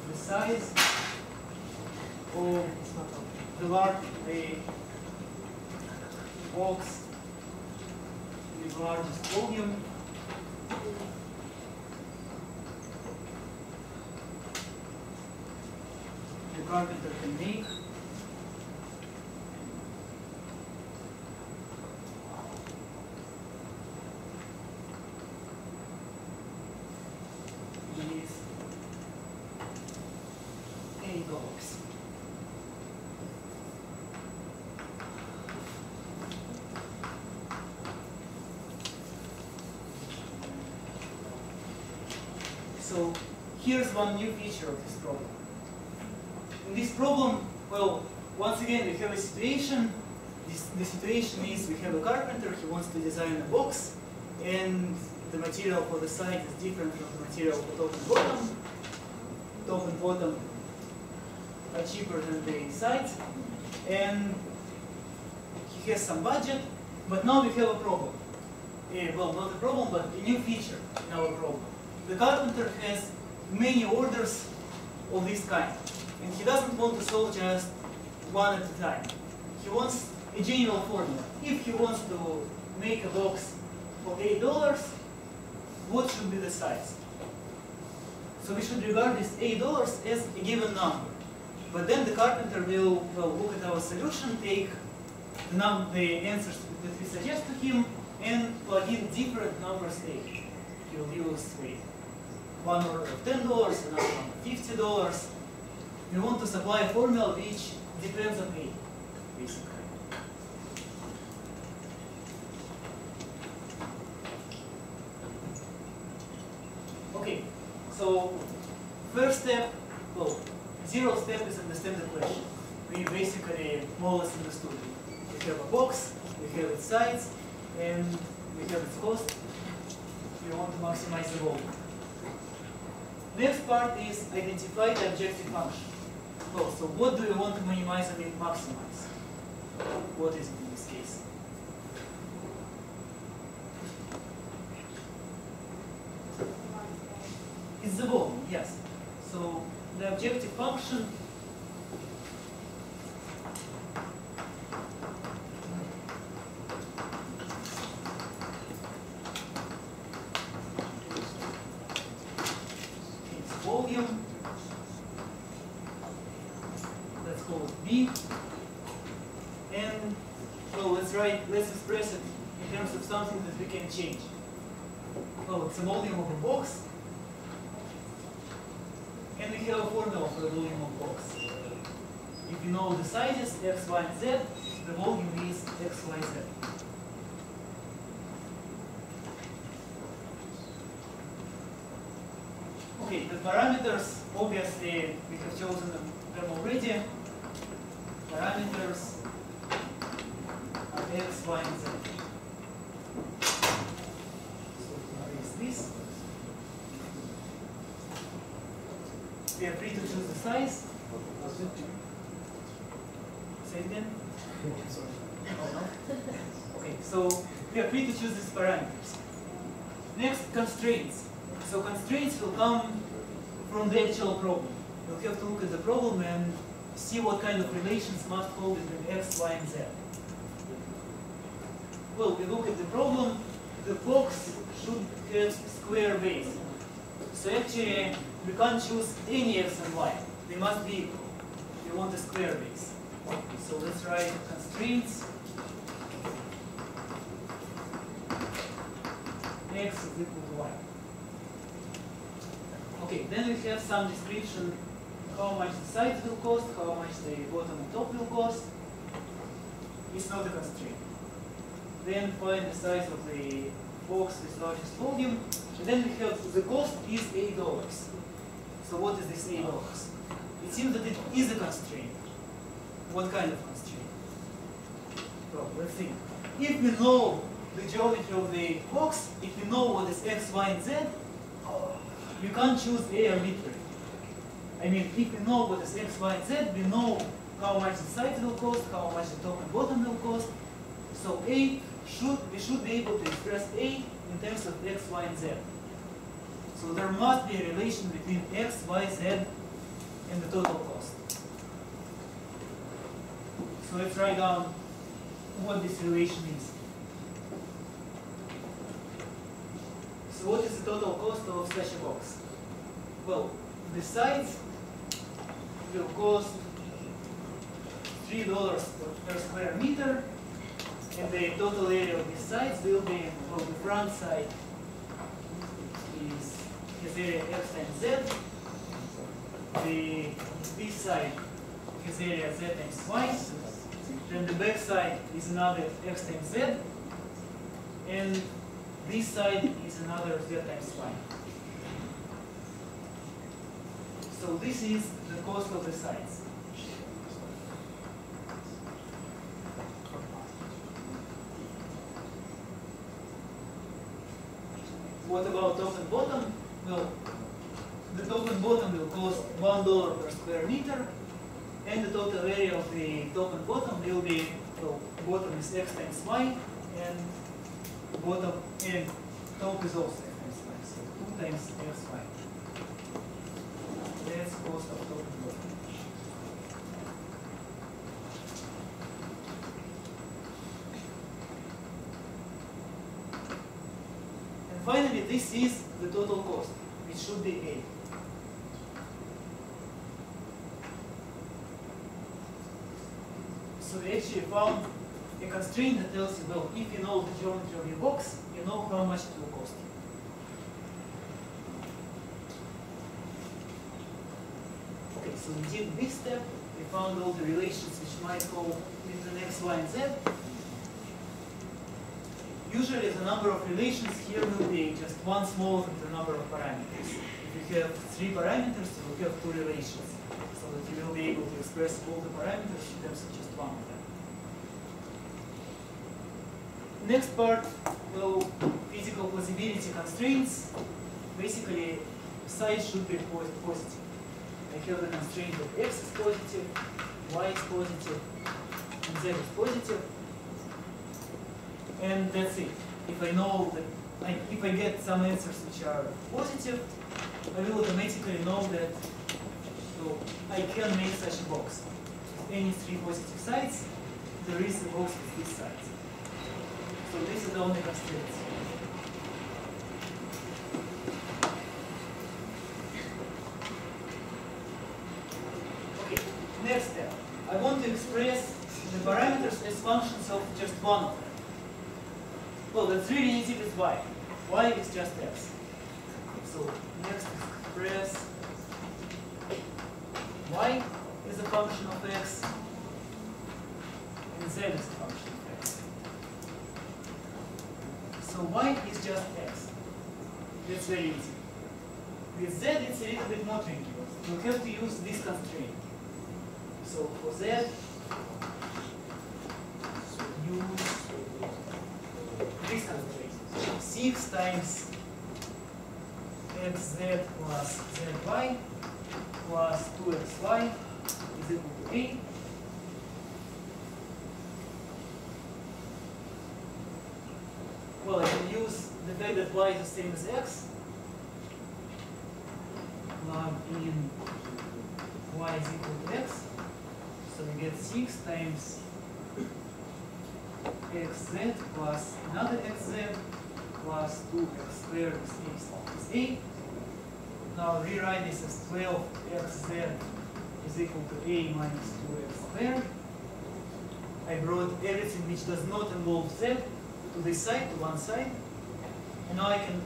Speaker 1: the size of the box with largest volume the carpenter can make with $8. So here's one new feature of this problem. In this problem, well, once again we have a situation. The situation is we have a carpenter, he wants to design a box, and the material for the side is different from the material for top and bottom. Top and bottom are cheaper than the sides, and he has some budget, but now we have a problem. Well, not a problem, but a new feature in our problem. The carpenter has many orders of this kind, and he doesn't want to solve just one at a time. He wants a general formula. If he wants to make a box for $8, what should be the size? So we should regard this $8 as a given number. But then the carpenter will look at our solution, take the answers that we suggest to him, and plug in different numbers A. He will use one order of $10, another one of $50. We want to supply a formula which depends on A, basically. Okay, so first step, well, zero step is understand the question. We basically more or less understood it. We have a box, we have its sides, and we have its cost. We want to maximize the volume. Next part is identify the objective function. Well, so what do we want to minimize and maximize? What is it in this case? It's the volume, yes. So the objective function is volume. Let's call it B. And well, let's express it in terms of something that we can change. Well, it's a volume of a box. And we have a formula for the volume of box. If you know the sizes x, y, and z, the volume is x, y, z. Okay, the parameters, obviously, we have chosen them already. Parameters are x, y, and z. So here is this. We are free to choose the size. Say it again? Sorry. Oh, no? Okay, so we are free to choose these parameters. Next, constraints. So constraints will come from the actual problem. You'll have to look at the problem and see what kind of relations must hold between x, y, and z. Well, we look at the problem. The box should have square base. So actually, we can't choose any x and y. They must be equal. We want a square base. So let's write constraints. X is equal to y. Okay, then we have some description how much the sides will cost, how much the bottom and top will cost. It's not a constraint. Then find the size of the box with largest volume. And then we have the cost is $8. So what is this $8? It seems that it is a constraint. What kind of constraint? Well, let's see. If we know the geometry of the box, if we know what is x, y, and z, we can't choose A arbitrarily. I mean, if we know what is x, y, and z, we know how much the sides will cost, how much the top and bottom will cost. So we should be able to express A in terms of x, y, and z. So there must be a relation between x, y, z, and the total cost. So let's write down what this relation is. So what is the total cost of such a box? Well, the sides will cost $3 per square meter, and the total area of these sides will be, well, the front side has area x times z, this side has area z times y, then the back side is another x times z, and this side is another z times y. So this is the cost of the sides. What about top and bottom? Well, the top and bottom will cost $1 per square meter, And the total area of the top and bottom will be, well, bottom is x times y, and bottom and top is also x times y. So 2 times xy. That's cost of top and bottom. And finally, this is the total cost, which should be A. So we actually found a constraint that tells you, well, if you know the geometry of your box, you know how much it will cost. Okay, so we did this step. We found all the relations which might go between x, y, and z. Usually the number of relations here will be just one smaller than the number of parameters. If you have 3 parameters, you will have 2 relations. So that you will be able to express all the parameters in terms of just one of them. Next part, well, physical plausibility constraints. Basically, size should be positive. I have the constraint that x is positive, y is positive, and z is positive. And that's it. If I know that, if I get some answers which are positive, I will automatically know that so I can make such a box. With any 3 positive sides, there is a box with these sides. So this is the only constraint. Okay, next step. I want to express the parameters as functions of just one of them. Well, that's really easy with y. Y is just x. So next express y is a function of x, and z is a function of x. So y is just x. That's very easy. With z, it's a little bit more tricky. You have to use this constraint. So for z, use this constraint. 6 times xz plus zy plus 2xy is equal to a. Well, I can use the fact that y is the same as x. Plug in y is equal to x. So we get 6 times xz plus another xz plus 2x squared is a. Now rewrite this as 12xz is equal to a minus 2x squared. I brought everything which does not involve z to this side, to one side. And now I can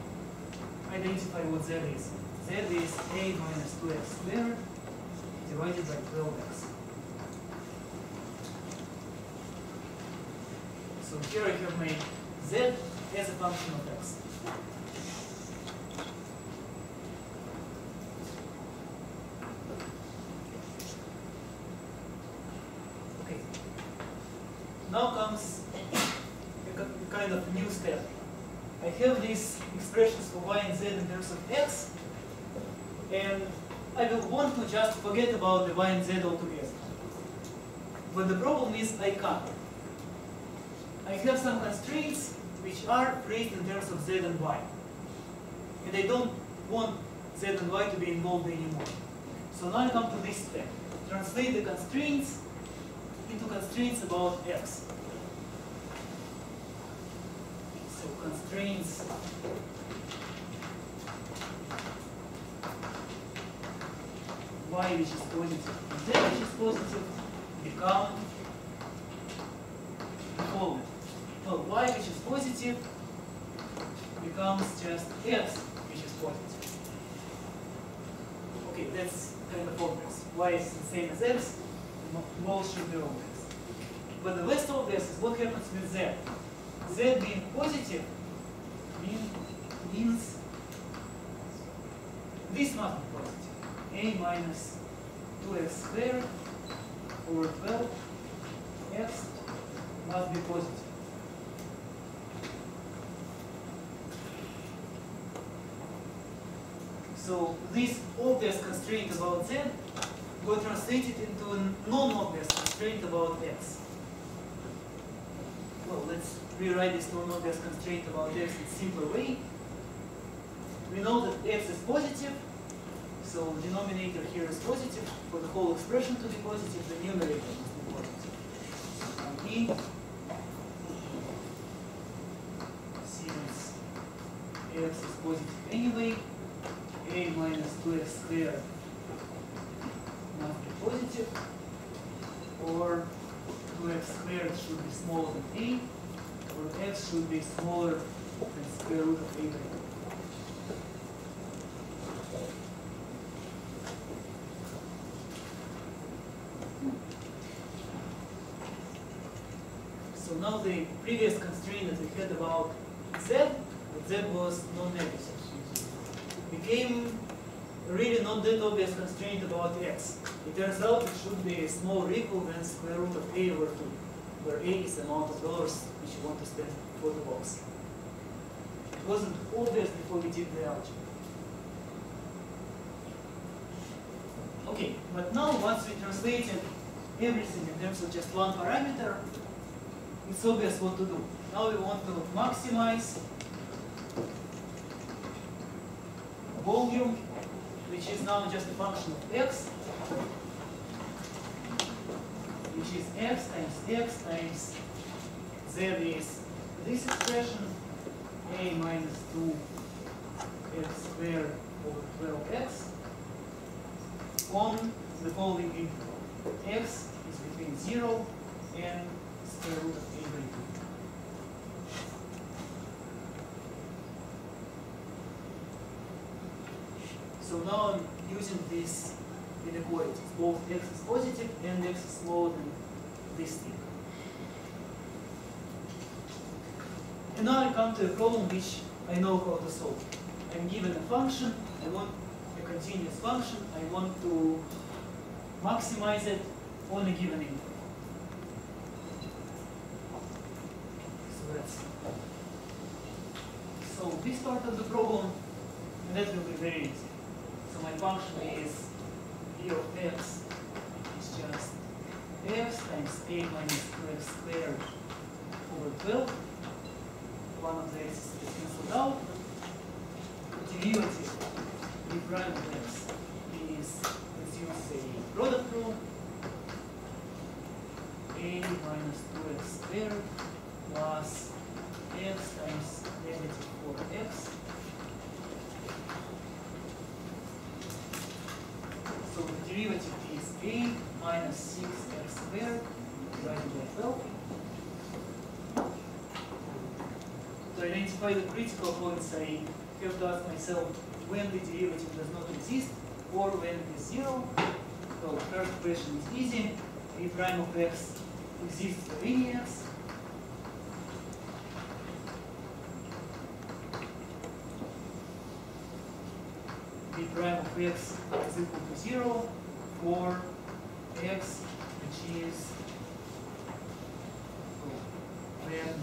Speaker 1: identify what z is. Z is a minus 2x squared divided by 12x. So here I have made z as a function of x. Okay. Now comes a kind of new step. I have these expressions for y and z in terms of x, and I will want to just forget about the y and z altogether. But the problem is I can't. I have some constraints which are phrased in terms of z and y. And I don't want z and y to be involved anymore. So now I come to this step. Translate the constraints into constraints about x. So constraints y which is positive and z which is positive become the following. Well, y which is positive becomes just x which is positive. Okay, that's kind of obvious. Y is the same as x, both should be obvious. But the less obvious is what happens with z. Z being positive means this must be positive. A minus 2x squared over 12x must be positive. So this obvious constraint about z go translate it into a non-obvious constraint about x. Well, let's rewrite this non-obvious constraint about x in a simpler way. We know that x is positive, so denominator here is positive. For the whole expression to be positive, the numerator must be positive. E, since x is positive anyway, a minus 2x squared must be positive, or 2x squared should be smaller than a, or x should be smaller than square root of a by 2. So now the previous constraint that we had about z, that z was non-negative, became really not that obvious constraint about x. It turns out it should be smaller or equal than square root of a over 2, where a is the amount of dollars which you want to spend for the box. It wasn't obvious before we did the algebra. Okay, but now once we translated everything in terms of just one parameter, it's obvious what to do. Now we want to maximize volume, which is now just a function of x, which is x times z is this expression, a minus 2x squared over 12x, on the following interval. X is between 0 and square root of a by 2. So now I'm using these inequalities. Both x is positive and x is smaller than this thing. And now I come to a problem which I know how to solve. I'm given a function, I want a continuous function, I want to maximize it on a given interval. So this part of the problem, and that will be very easy. So my function is v of x is just x times a minus 2x squared over 12. One of the x's is cancelled out. Derivative v prime of x is, let's use a product rule, a minus 2x squared plus x times negative 4x. So the derivative is a minus 6x squared divided by 12. To identify the critical points, I have to ask myself when the derivative does not exist or when it is 0. So the first question is easy. V prime of x exists for any x. V prime of x is equal to 0 for x, which is when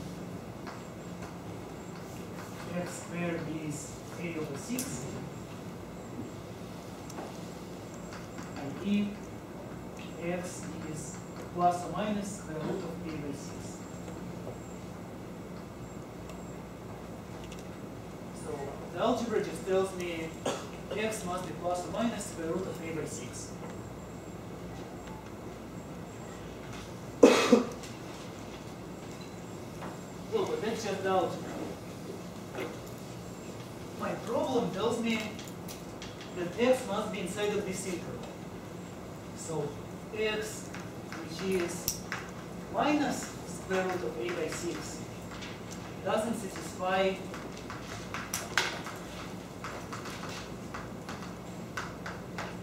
Speaker 1: x squared is a over 6, i.e. x is plus or minus square root of a by 6. So the algebra just tells me x must be plus or minus square root of a by 6. Well, but that's just the algebra. My problem tells me that x must be inside of this interval. So x, which is minus square root of a by 6, doesn't satisfy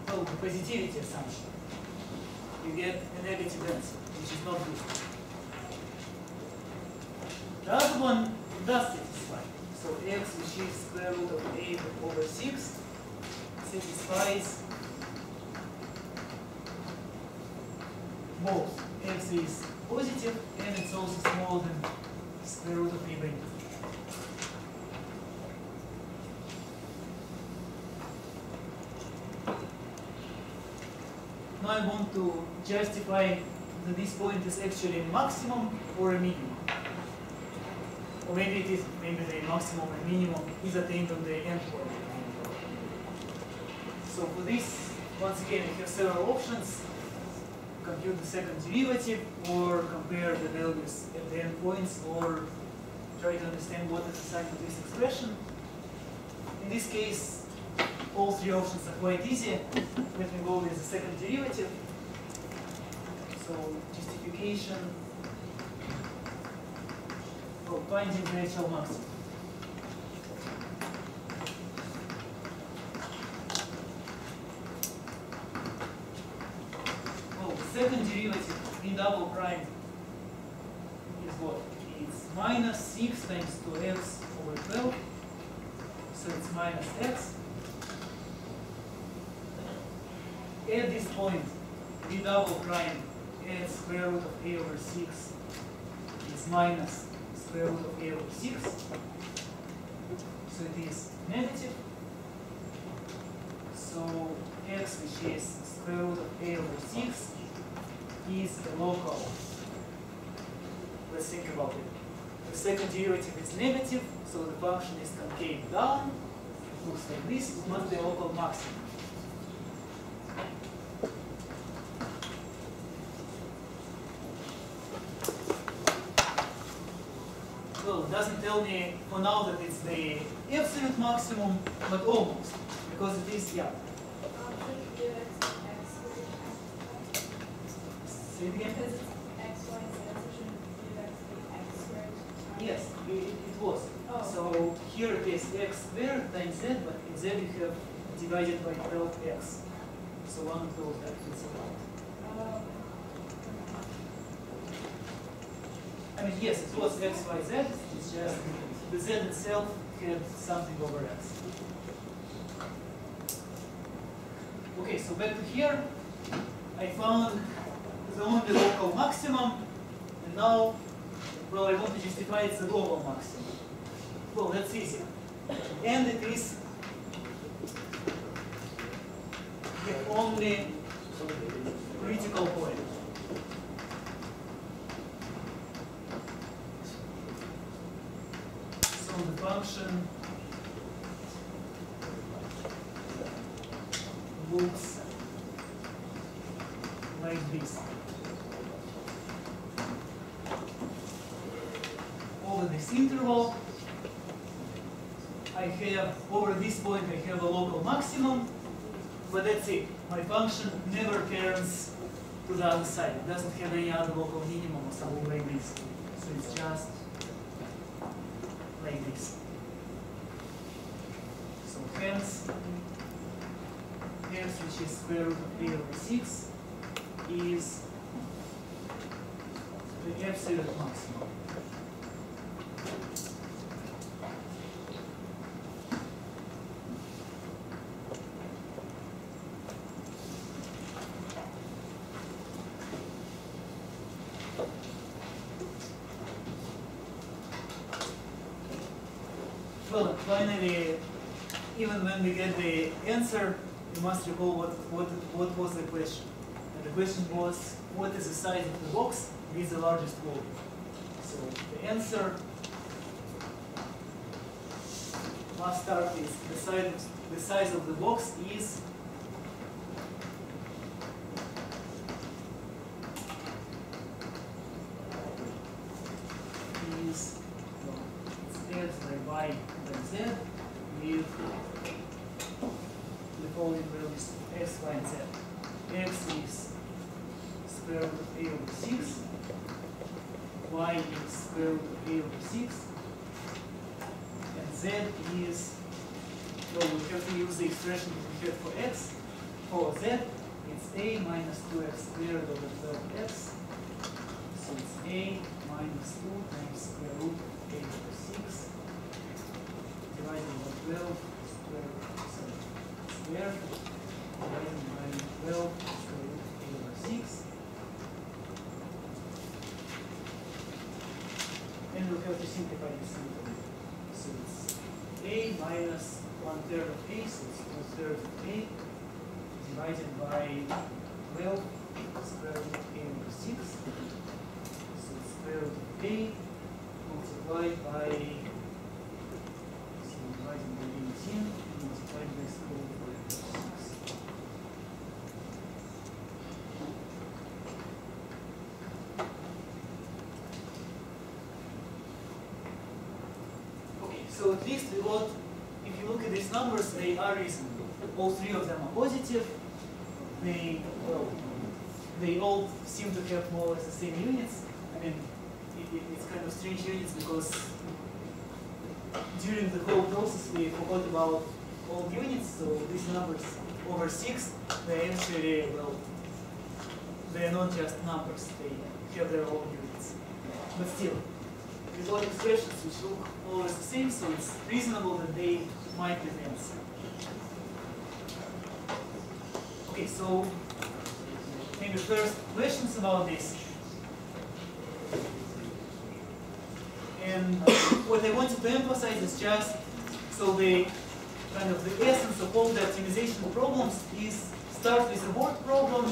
Speaker 1: the positivity assumption. You get a negative answer, which is not good. The other one does satisfy. So x, which is square root of a over 6, satisfies both. X is positive and it's also smaller than square root of a by 2. Now I want to justify that this point is actually a maximum or a minimum. Or maybe it is, maybe the maximum and minimum is attained on the endpoint. So for this, once again, we have several options. Compute the second derivative, or compare the values at the endpoints, or try to understand what is the sign of this expression. In this case, all three options are quite easy. Let me go with the second derivative. So justification for finding the actual maximum. Well, the second derivative v double prime is what? It's minus 6 times 2x over 12. So it's minus x. At this point, v double prime at square root of a over 6 is minus square root of a over 6. So it is negative. So x, which is square root of a over 6, is a local. Let's think about it. The second derivative is negative, so the function is concave down. It looks like this. It must be a local maximum. Well, it doesn't tell me for now that it's the absolute maximum, but almost, because it is, yeah. Say it again? Yes, it was.
Speaker 2: Oh.
Speaker 1: So here it is x squared times z, but in z you have divided by 12x. So one of those that fits around. I mean, yes, it was x, y, z. It's just the z itself had something over x. Okay, so back to here. I found the only local maximum, and now, well, I want to justify it's a global maximum. Well, that's easy. And it is the only critical point. So the function looks like this. Over this interval, I have, over this point, I have a local maximum, but that's it. My function never turns to the other side. It doesn't have any other local minimum or something like this. So it's just like this. So hence, x, which is square root of a over 6, is the absolute maximum. Well, finally, even when we get the answer, you must recall what was the question. And the question was, what is the size of the box with the largest volume? So the answer must start with the size of the box is x by y by z with the following values x, y, and z. X is square root of a over 6, y is square root of a over 6, and z is, well, we have to use the expression that we had for x. For z, it's a minus 2x squared over 12x. So it's a minus 2 times square root of a over 6 divided by 12 squared divided by 12 square root of a over 6. And we'll have to simplify this a little bit. So it's a minus 1/3 of a, so it's 2/3 of a divided by 12 square root of a over 6. So square root of a multiplied by, so dividing by 18 and multiplied by square root of a over 6. Okay, so at least we got, if you look at these numbers, they are reasonable. All three of them are positive. They, well, they all seem to have more or less the same units. I mean, it's kind of strange units because during the whole process we forgot about all the units, so these numbers over 6, they actually, well, they're not just numbers, they have their own units. But still, we got expressions which look more or less the same, so it's reasonable that they might be the answer. Okay, so maybe first questions about this. And what I wanted to emphasize is just, so the kind of the essence of all the optimization problems is start with a word problem,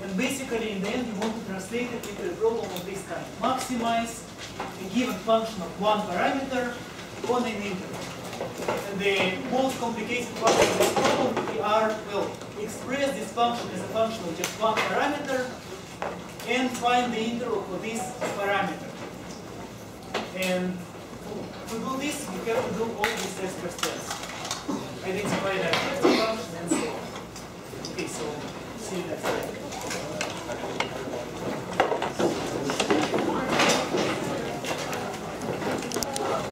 Speaker 1: and basically in the end you want to translate it into a problem of this kind. Maximize a given function of one parameter on an interval. And the most complicated part of this problem we are, well, express this function as a function of just one parameter and find the interval for this parameter. And to do this, we have to do all these extra steps. Identify the function and so on. Okay, so see you next time.